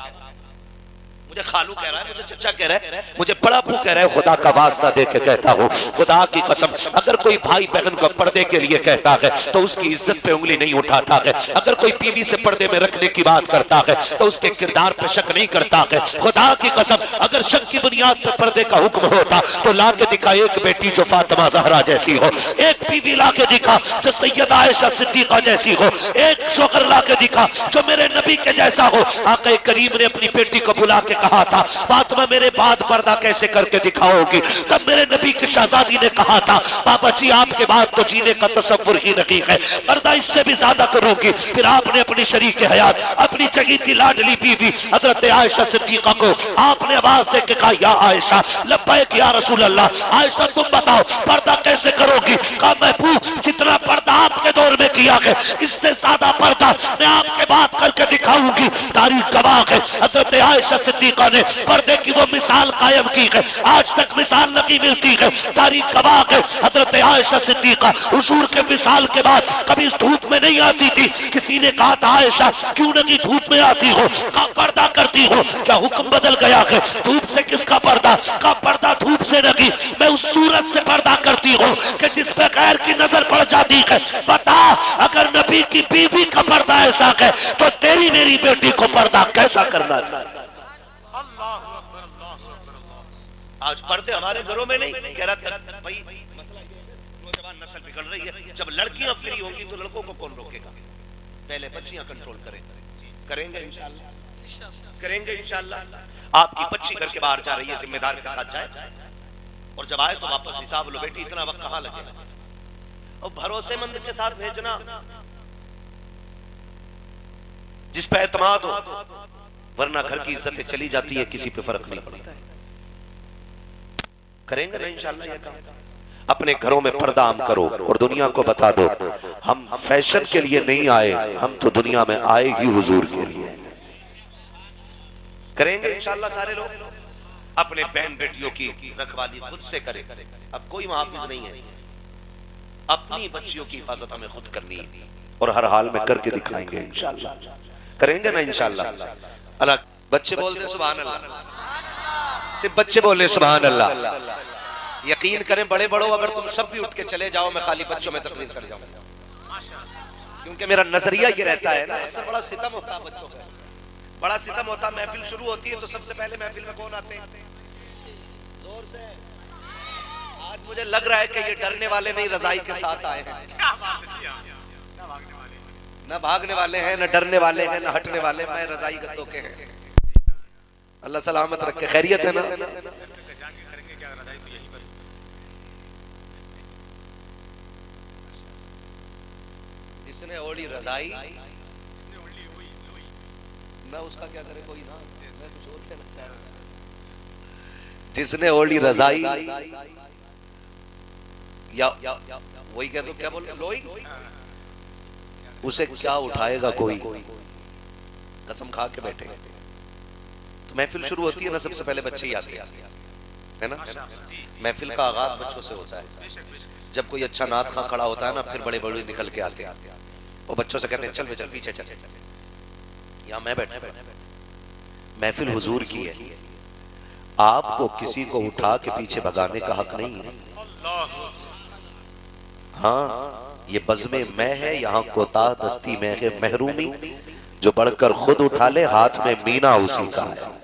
A: मुझे खालू कह रहा है, मुझे चचा कह रहा है,
B: मुझे बड़ा पू कह रहा है, खुदा का वास्ता दे के कहता हूँ, खुदा की कसम, अगर कोई भाई बहन को पर्दे के लिए कहता है तो उसकी इज्जत पे उंगली नहीं उठाता है। अगर कोई बीवी से पर्दे में रखने की बात करता है तो उसके किरदार पे शक नहीं करता है। खुदा की कसम, अगर शक की बुनियाद पर पर्दे का हुक्म होता तो ला के दिखा एक बेटी जो फातिमा ज़हरा जैसी हो, एक बीवी ला के दिखा जो सैयदा आयशा सिद्दीका जैसी हो, एक शोहर ला के दिखा जो मेरे नबी के जैसा हो। आका करीम ने अपनी बेटी को बुला के कहा था, फातिमा मेरे बाद पर्दा कैसे करके दिखाओगी? तब मेरे नबी की शहजादी ने कहा था, पापा जी आपके बाद तो जीने का तसव्वुर ही नहीं है, पर्दा इससे भी ज्यादा करूंगी। फिर आपने अपनी शरीक हयात, अपनी चहीती लाडली बीवी हजरत आयशा सिद्दीका को आपने आवाज दे के कहा, या आयशा लब्बैक या रसूल अल्लाह, आयशा तुम बताओ पर्दा कैसे करोगी? कहा महबूब जितना पर्दा आपके दौर में किया है इससे ज्यादा पर्दा मैं आपके बात करके दिखाऊंगी। तारीख गवाह है हजरत आयशा सिद्दीका ने पर्दे की वो मिसाल कायम की है, आज तक मिसाल नहीं मिलती है। तारीख गवाह है हजरत आयशा सिद्दीका हुजूर के विसाल के बाद कभी धूप में नहीं आती थी। किसी ने कहा था आयशा क्यों नहीं धूप में आती हो? का पर्दा करती हो? क्या हुक्म बदल गया है? धूप से किसका पर्दा? का पर्दा धूप से नहीं, मैं उस सूरत से पर्दा करती हूँ कि जिस पे गैर की नजर पड़ जाती है। बता अगर नबी की बीवी का पर्दा ऐसा है तो तेरी मेरी बेटी को पर्दा कैसा करना चाहिए?
A: आज पर्दे हमारे घरों में नहीं, कह रहा भाई मसला ये है, नौजवान नस्ल बिगड़ रही है। जब लड़कियां फ्री होंगी तो लड़कों को कौन रोकेगा? पहले बच्चियां कंट्रोल करेंगे इंशाल्लाह, करेंगे इंशाल्लाह। आपकी बच्ची घर के बाहर जा रही है, जिम्मेदार के साथ जाए, और जब आए तो वापस हिसाब लो, बेटी इतना वक्त कहां लगेगा? और भरोसेमंद के साथ भेजना जिस पे एतमाद हो, वरना घर की इज्जतें चली जाती है, किसी पे फर्क नहीं पड़ता है। करेंगे ना इंशाल्लाह ये काम। अपने घरों में पर्दा आम करो और दुनिया को बता दो हम फैशन के लिए नहीं आए, हम तो दुनिया में आए ही हुजूर के लिए। करेंगे इंशाल्लाह सारे लोग। अपने बहन बेटियों की रखवाली खुद से करें। अब कोई मुहाफिज नहीं है, अपनी बच्चियों की हिफाजत हमें खुद करनी है
B: और हर हाल में करके दिखाएंगे इंशाल्लाह। करेंगे ना इंशाल्लाह। अल्लाह
A: बच्चे बोलते सुभान अल्लाह,
B: सिर्फ बच्चे बोले सुभान अल्लाह।
A: यकीन करें बड़े बड़ों, अगर तुम सब भी उठ के चले जाओ मैं खाली बच्चों में तकलीफ कर जाऊंगा, क्योंकि मेरा नजरिया ये रहता है ना, सबसे बड़ा सितम होता है बच्चों का, बड़ा सितम होता है। महफिल शुरू होती है तो सबसे पहले महफिल में कौन आते हैं? जोर से। आज मुझे लग रहा है कि ये डरने वाले नहीं रजाई के साथ आए हैं। न भागने वाले हैं, न डरने वाले हैं, न हटने वाले, मैं रजाई गद्दों के हैं। अल्लाह सलामत रखे। खैरियत है ना? जिसने ओढ़ी रजाई मैं उसका क्या करे कोई ना, मैं कुछ और कहना चाह रहा हूं। जिसने ओढ़ी रजाई या वही कह दो, क्या बोल लोई,
B: उसे क्या उठाएगा कोई, कसम खा के बैठे। तो महफिल शुरू होती है ना, सबसे पहले बच्चे ही आते हैं, है ना। महफिल का आगाज बच्चों से होता है। जब कोई अच्छा नात खां खड़ा होता है ना, फिर बड़े बड़े निकल के आते हैं और बच्चों से कहते हैं चल चल पीछे चल, यहाँ मैं बैठा। महफिल हुजूर की है, आपको किसी को उठा के पीछे भगाने का हक नहीं है। हाँ, ये बज़्मे मैं है, यहाँ कोताह दस्ती में है महरूमी, जो बढ़कर खुद उठा ले हाथ में मीना उसी का है।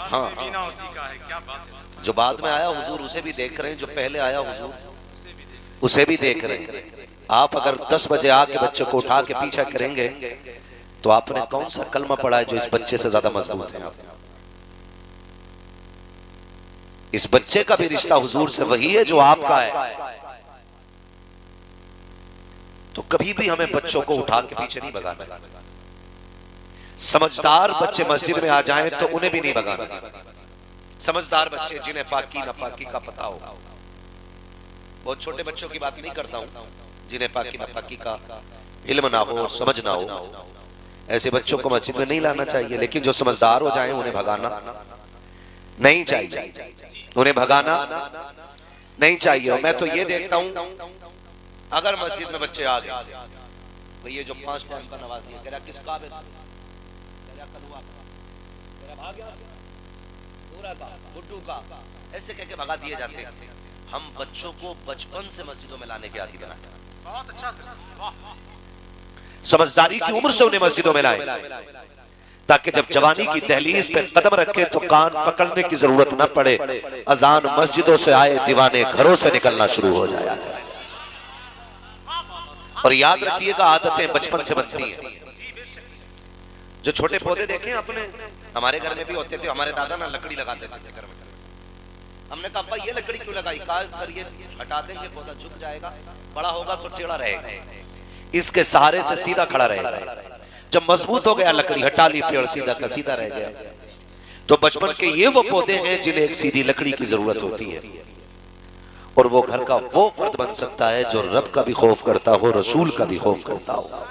B: हाँ, जो बाद में आया हुजूर उसे भी देख रहे हैं, जो पहले आया हुजूर उसे भी देख रहे हैं। आप अगर 10 बजे आके बच्चे को उठा के पीछा करेंगे तो आपने कौन सा कलमा पढ़ा है जो इस बच्चे से ज्यादा मजबूत है? इस बच्चे का भी रिश्ता हुजूर से वही है जो आपका है। तो कभी भी हमें बच्चों को उठा के पीछे नहीं भगाना। समझदार बच्चे मस्जिद में आ जाएं तो उन्हें भी नहीं भगाना। समझदार बच्चे जिन्हें पाकी नापाकी का पता हो, बहुत छोटे बच्चों की बात नहीं करता हूं, जिन्हें पाकी नापाकी का इल्म ना हो, समझ ना हो, ऐसे बच्चों को मस्जिद में नहीं लाना चाहिए। लेकिन जो समझदार हो जाएं उन्हें भगाना नहीं चाहिए, उन्हें भगाना नहीं चाहिए। और मैं तो ये देखता हूं, अगर मस्जिद में बच्चे आ गए तो ये जो 5 टाइम का नवाजी है, तेरा किस काबिल, तेरा कलुआ, तेरा भाग्य, पूरा का गुड्डू का, ऐसे कह के भगा दिए जाते हैं। हम बच्चों को बचपन से मस्जिदों में लाने के आदी बनाए।
C: बहुत अच्छा,
B: समझदारी की उम्र से उन्हें मस्जिदों में लाए, ताकि जब जवानी की दहलीज पे कदम रखे तो कान पकड़ने की जरूरत न पड़े। अजान मस्जिदों से आए, दीवाने घरों से निकलना शुरू हो जाया। और याद रखिएगा, आदतें बचपन से बनती हैं। जो छोटे पौधे देखे अपने, हमारे घर में भी होते थे। हमारे दादा ना लकड़ी लगाते थे घर में। हमने कहा भाई ये लकड़ी क्यों लगाई? कहा करिए हटा देंगे, पौधा झुक जाएगा, बड़ा होगा तो टेढ़ा रहेगा, इसके सहारे से सीधा खड़ा रहेगा। जब मजबूत हो गया, लकड़ी हटा ली, पेड़ सीधा का सीधा रह गया। तो बचपन के ये वो पौधे हैं जिन्हें एक सीधी लकड़ी की जरूरत होती है। और वो घर का वो फर्द बन सकता है जो रब का भी खौफ करता हो, रसूल का भी खौफ करता हो।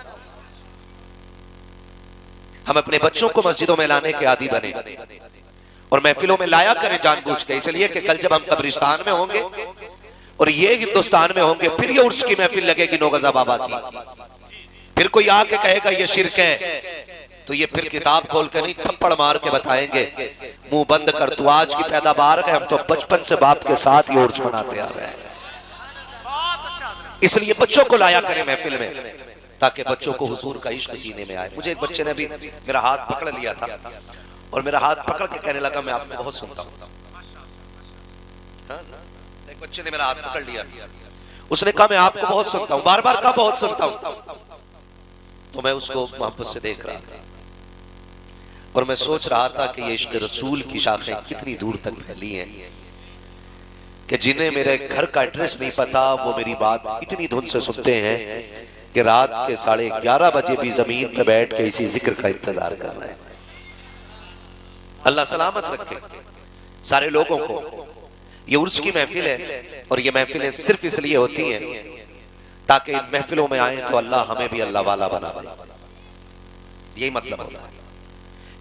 B: हम अपने बच्चों को मस्जिदों में लाने के आदी बने और महफिलों में लाया करें जानबूझ के, इसलिए कि कल जब हम कब्रिस्तान में होंगे और ये हिंदुस्तान में होंगे, फिर ये उर्स की महफिल लगेगी नौगजा बाबा की, फिर कोई आके कहेगा ये शिरक है, तो ये फिर किताब खोल के नहीं थप्पड़ मार के बताएंगे, मुंह बंद कर, तू आज की पैदावार है, हम तो बचपन से बाप के साथ ही उर्स मनाते आ रहे हैं। इसलिए बच्चों को लाया करें महफिल में, ताकि बच्चों को हुजूर का इश्क सीने में आए। मुझे एक बच्चे ने भी मेरा हाथ पकड़ लिया था और मेरा हाथ पकड़ के कहने लगा मैं आपको बहुत सुनता हूँ। एक बच्चे ने मेरा हाथ पकड़ लिया, उसने कहा मैं आपको बहुत सुनता हूँ, बार बार कहा बहुत सुनता हूँ। तो मैं उसको मोहब्बत से देख रहा था और मैं सोच रहा था कि ये इश्क रसूल की शाखें कितनी दूर तक फैली हैं कि जिन्हें मेरे घर का एड्रेस नहीं पता वो मेरी बात इतनी धुन से सुनते हैं कि रात के 11:30 बजे भी जमीन पे बैठ के इसी जिक्र का इंतजार कर रहे हैं। अल्लाह सलामत रखे सारे लोगों को। ये उर्स की महफिल है और ये महफिलें सिर्फ इसलिए होती हैं ताकि इन महफिलों में आए तो अल्लाह हमें भी अल्लाह वाला बना दे। यही मतलब होता है।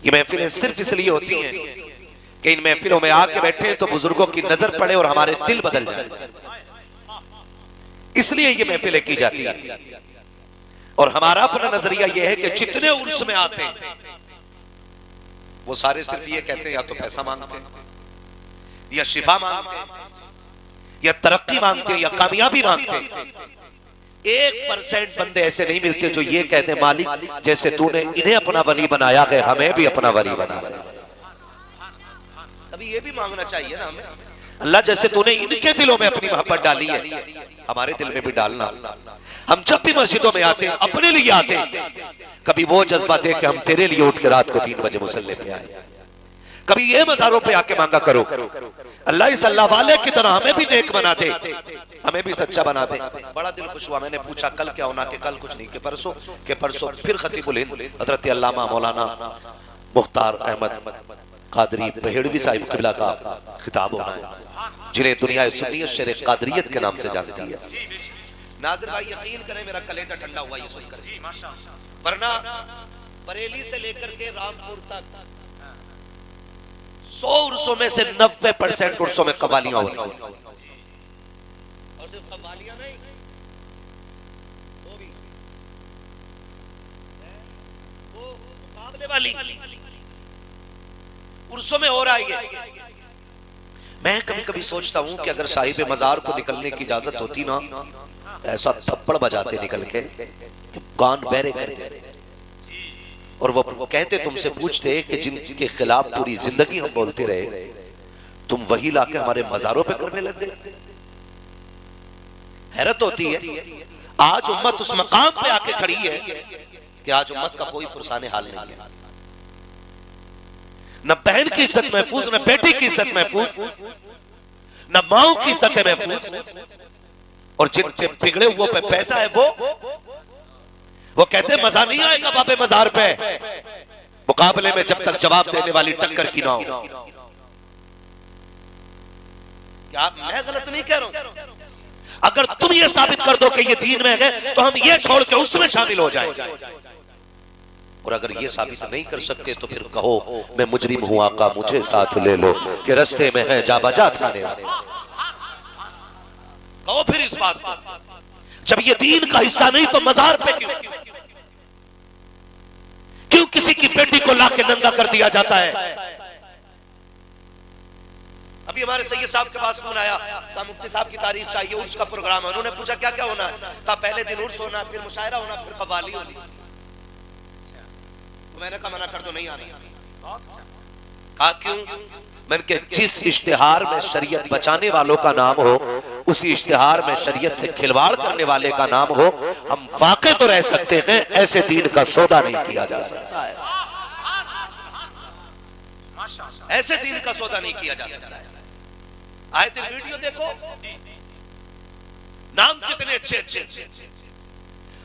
B: ये महफिलें सिर्फ इसलिए होती हैं कि इन महफिलों में आके बैठे तो बुजुर्गों की नजर पड़े और हमारे दिल बदल जाए, इसलिए ये महफिलें की जाती है। और हमारा अपना नजरिया यह है कि जितने उर्स में आते हैं वो सारे सिर्फ ये कहते हैं या तो पैसा मांगते हैं या शिफा मांगते हैं या तरक्की मांगते हैं या कामयाबी मांगते हैं। 1% बंदे ऐसे नहीं मिलते जो ये कहते मालिक जैसे तूने इन्हें अपना वली बनाया है हमें भी अपना वली बना। अभी ये भी मांगना चाहिए ना हमें, अल्लाह जैसे तूने इनके दिलों में अपनी मोहब्बत डाली है हमारे दिल में भी डालना। हम जब भी मस्जिदों में आते हैं अपने लिए आते हैं, कभी वो जज्बा दे कि हम तेरे लिए उठ के रात को 3 बजे मुसल्ले पे आए, कभी ये मज़ारों पे आके मांगा करो अल्लाह इस अल्लाह वाले की तरह हमें भी नेक बना दे, हमें भी सच्चा बना दे। बड़ा दिल खुश हुआ, मैंने पूछा कल क्या होना, के कल कुछ नहीं, के परसों फिर खतीबुल हिंद हजरत अल्लामा मौलाना मुख्तार अहमद कादरी पहेड़वी साहिब किबला का खिताब होना है, जिन्हें दुनिया सुन्नियत शेर कादरियत के नाम से जानती है।
A: नाज़िर भाई यकीन करें मेरा कलेजा ठंडा हुआ ये सुनकर,
C: जी माशाअल्लाह।
A: वरना बरेली से लेकर के रामपुर तक 100 उर्सों में से 90% उर्सों में कवालियां होती हैं। और सिर्फ कवालियां नहीं, वो भी वो मुकाबले वाली उर्सों में हो रहा है। मैं कभी कभी सोचता हूं कि अगर साहिब मजार को निकलने की इजाजत होती ना, ऐसा थप्पड़ बजाते निकल के कि कान बहरे कर देते। और वो कहते, तुमसे पूछते कि जिनके खिलाफ पूरी जिंदगी हम बोलते रहे, तुम वही लाके हमारे मजारों पे करने लग गए। हैरत होती है, आज उम्मत उस मकाम पे आके खड़ी है कि आज उम्मत का कोई पुरसाने हाल नहीं है। न बहन की इज्जत महफूज, न बेटी की इज्जत महफूज, न माओ की इज्जत महफूज। और जिनके बिगड़े हुए पे पैसा है वो कहते मजा नहीं आएगा बाबे मजार पे, मुकाबले में जब तक जवाब देने वाली टक्कर की ना हो। क्या मैं गलत नहीं कह रहा हूं? अगर तुम ये साबित कर दो कि ये दीन में है तो हम ये छोड़ के उसमें शामिल हो जाएंगे। और अगर ये साबित नहीं कर सकते तो फिर कहो मैं मुजरिम हूं आका, मुझे साथ ले लो कि रस्ते में है जा बजा थाने वाले। कहो फिर इस बात को, जब ये दीन का हिस्सा नहीं तो मजार पे क्यों किसी की बेटी को लाके नंगा कर दिया जाता है? अभी हमारे सैयद साहब के पास फोन आया, कहा मुफ्ती साहब की तारीफ चाहिए, उर्स का प्रोग्राम है। उन्होंने पूछा क्या क्या होना है? कहा पहले दिन उर्स होना, फिर मुशायरा होना, फिर कव्वाली होनी। तो मैंने कहा मना कर दो, नहीं आ रही। कहा क्यों? मैंने कहा जिस इश्तिहार में शरीयत बचाने वालों का नाम हो, उसी इश्तिहार में शरीयत से खिलवाड़ करने वाले का नाम हो। हम वाक़ई तो रह सकते हैं, ऐसे दीन का सौदा नहीं किया जा सकता है। ऐसे दीन का सौदा नहीं किया जा सकता है। आए थे वीडियो देखो, नाम कितने अच्छे अच्छे,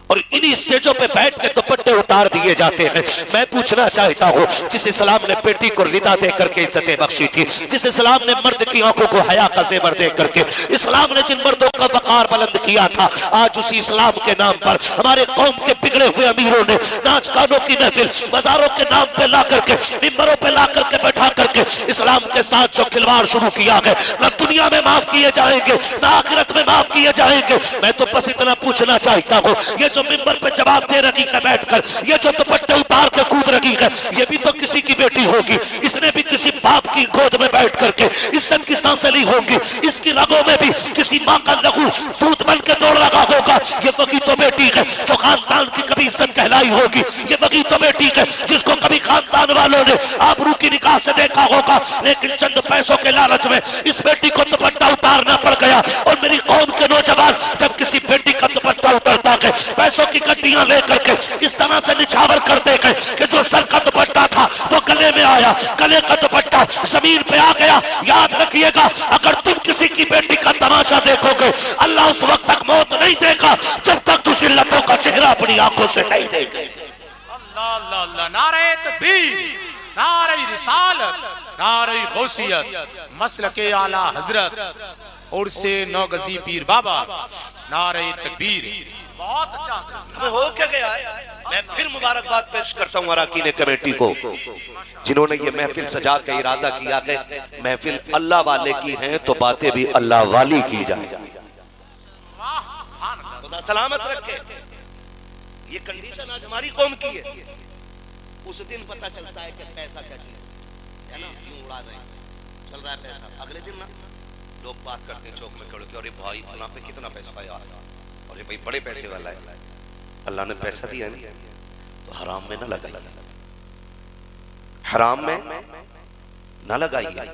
A: और इन्हीं स्टेजों पे बैठ के दुपट्टे उतार दिए जाते हैं। मैं पूछना चाहता हूँ, जिस इस्लाम ने बेटी को रिदा दे करके इज्जतें बख्शी थी, जिस इस्लाम ने मर्द की आंखों को हया का ज़ेवर दे करके, इस्लाम ने जिन मर्दों का वकार बुलंद किया था, आज उसी इस्लाम के नाम पर हमारे कौम के बिगड़े हुए अमीरों ने नाच गानों की महफिल बाजारों के नाम पे ला करके, मिंबरों पे ला करके बैठा करके इस्लाम के साथ जो खिलवाड़ शुरू किया है, न दुनिया में माफ किए जाएंगे न आखिरत में माफ किए जाएंगे। मैं तो बस इतना पूछना चाहता हूँ, ये जो मिंबर पे जवाब दे रही है बैठकर, ये जो दुपट्टे उतार के कूद रही है, ये भी तो किसी की बेटी होगी। इसने भी किसी बाप की गोद में बैठ करके इज्जत की सांसें ली होंगी। इसकी रगों में भी किसी माँ का लहू दूध बन के दौड़ रहा होगा। ये वही तो बेटी है जो खानदान की कभी इज्जत कहलाई होगी। ये वही तो बेटी है जिसको कभी खानदान वालों ने आबरू की निगाह से देखा होगा, लेकिन चंद पैसों के लालच में इस बेटी को दुपट्टा उतारना पड़ गया। और मेरी कौम के नौजवान जब किसी बेटी का दुपट्टा उतरता है, पैसों की गड्डियां लेकर के इस तरह से निछावर कर दे गए कि जो सर का दुपट्टा था वो गले में आया, गले का दुपट्टा जमीन पे आ गया। याद रखिएगा, अगर तुम किसी की बेटी का तमाशा देखोगे, अल्लाह उस वक्त तक मौत नहीं देगा जब तक तुम जिल्लतों का चेहरा अपनी आंखों से नहीं देखे।
C: अल्लाह अल्लाह अल्लाह, नारे तकबीर, नारे रिसालत, नारे गौसियत, मसलके आला हजरत और से नौगजी पीर बाबा, नारे तकबीर। बहुत अच्छा
A: हमें हो क्या गया है? मैं फिर मुबारकबाद पेश करता हूँ अरकान कमेटी को, जिन्होंने ये महफिल सजा के इरादा किया है महफिल अल्लाह वाले की है तो बातें भी अल्लाह वाली की जाए। खुदा सलामत रखे। ये कंडीशन आज हमारी कौम की है। उस दिन पता चलता है कि पैसा क्या चीज है ना, क्यों उड़ा रहे हैं, चल रहा है पैसा। अगले दिन ना लोग बात करते हैं चौक में खड़े के, अरे भाई फलां पे कितना पैसा आया, अरे भाई बड़े पैसे वाला है। अल्लाह ने पैसा दिया नहीं तो हराम में ना लगाइए, हराम में ना लगाइए।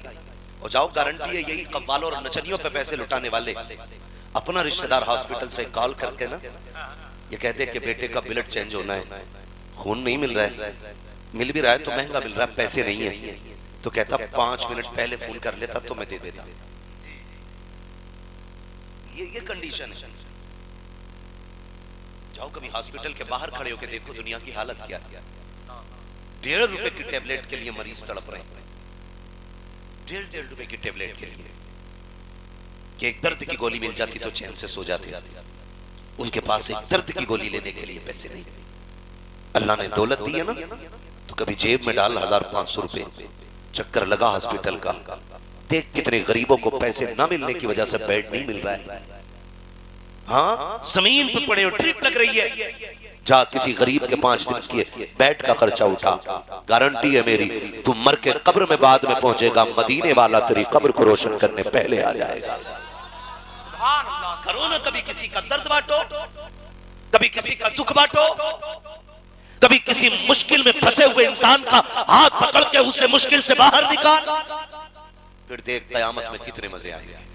A: और जाओ, गारंटी है यही कव्वालों और नचनियों पे पैसे लुटाने वाले अपना रिश्तेदार हॉस्पिटल से कॉल करके ना ये कहते हैं कि बेटे का ब्लड चेंज होना है, खून नहीं मिल रहा है, मिल भी रहा है तो महंगा मिल रहा है, पैसे नहीं है। तो कहता 5 मिनट पहले फोन कर लेता तो मैं दे देता। ये कंडीशन है। जाओ कभी हॉस्पिटल के बाहर खड़े होकर देखो दुनिया की हालत क्या है। 1.5 रुपए की टेबलेट के लिए मरीज तड़प रहे हैं, 1.5 रुपए की टेबलेट के लिए कि एक दर्द की गोली मिल जाती तो चैन से सो जाते।
B: उनके पास एक दर्द की गोली लेने के लिए पैसे नहीं। अल्लाह ने दौलत दी है ना, तो कभी जेब में डाल 1500 रुपए, चक्कर लगा हॉस्पिटल का, देख कितने गरीबों को पैसे ना मिलने की वजह से बेड नहीं मिल रहा है। हाँ, जमीन पे पड़े हो, ट्रिप लग रही है, जा किसी गरीब के 5 दिन के बेड का खर्चा उठा। गारंटी है मेरी, तू मर के कब्र में बाद में पहुंचेगा, मदीने वाला तेरी कब्र को रोशन करने पहले आ जाएगा।
A: करो ना, कभी किसी का दर्द बांटो, कभी किसी का दुख बांटो,
B: कभी किसी मुश्किल में फंसे हुए इंसान का हाथ पकड़ के उसे मुश्किल से बाहर निकाल, फिर देख कयामत में कितने मजे आएंगे।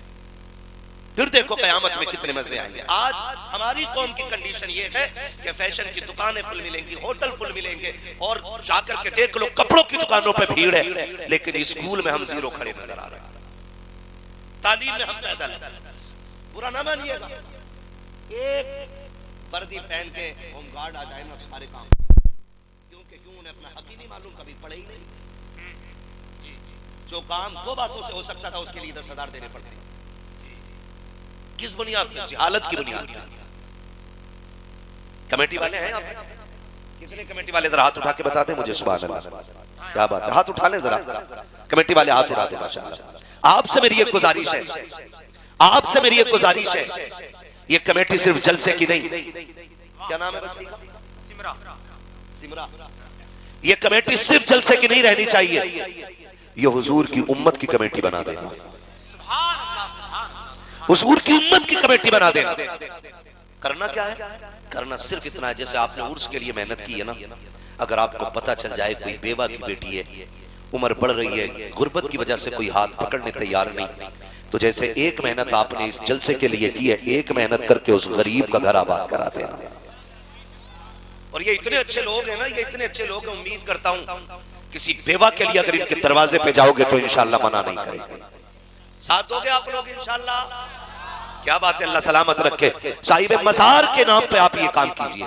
A: फिर देखो कयामत में कितने मजे आएंगे। आज हमारी कौम की कंडीशन ये है कि फैशन की दुकानें फुल मिलेंगी, होटल फुल मिलेंगे, और जाकर के देख लो कपड़ों की दुकानों पे भीड़ है, लेकिन स्कूल में हम जीरो खड़े नजर आ रहे हैं। तालीम में हम पैदल, बुरा ना मानिएगा, एक वर्दी पहन के होमगार्ड आ जाए ना सारे काम, क्यों उन्हें अपना हक ही नहीं मालूम, कभी पढ़े ही नहीं। जो काम 2 बातों से हो सकता था उसके लिए 10,000 देने पड़ते। किस बुनियाद पर? जहालत की बुनियाद पर। कमेटी वाले हैं आप? कितने कमेटी वाले जरा हाथ उठा के बता दें मुझे। सुभान अल्लाह, क्या बात है, हाथ उठा लें जरा, कमेटी वाले हाथ उठा दें माशाअल्लाह। आपसे मेरी एक गुजारिश है, आपसे मेरी एक गुजारिश है, ये कमेटी सिर्फ जलसे की नहीं, क्या नाम है बस्ती का? सिमरा। ये कमेटी सिर्फ जलसे की नहीं रहनी चाहिए, ये हुजूर की उम्मत की कमेटी बना देना, हुजूर की उम्मत की कमेटी बना देना। करना क्या है? करना सिर्फ इतना है, जैसे आपने उर्स के लिए मेहनत की है ना, अगर आपको पता चल जाए कोई बेवा की बेटी है, उम्र बढ़ रही है, गुर्बत की वजह से कोई हाथ पकड़ने तैयार नहीं, तो जैसे एक मेहनत आपने इस जलसे के लिए की है, एक मेहनत करके उस गरीब का घर आबाद करा देना। और ये इतने अच्छे लोग हैं ना, ये इतने अच्छे लोग हैं, उम्मीद करता हूं किसी बेवा के लिए अगर इनके दरवाजे पे जाओगे तो इंशाल्लाह मना नहीं करेंगे। साथ दोगे आप लोग इंशाल्लाह? क्या बात है, अल्लाह सलामत रखे। साहिब मज़ार के नाम पे आप ये काम कीजिए।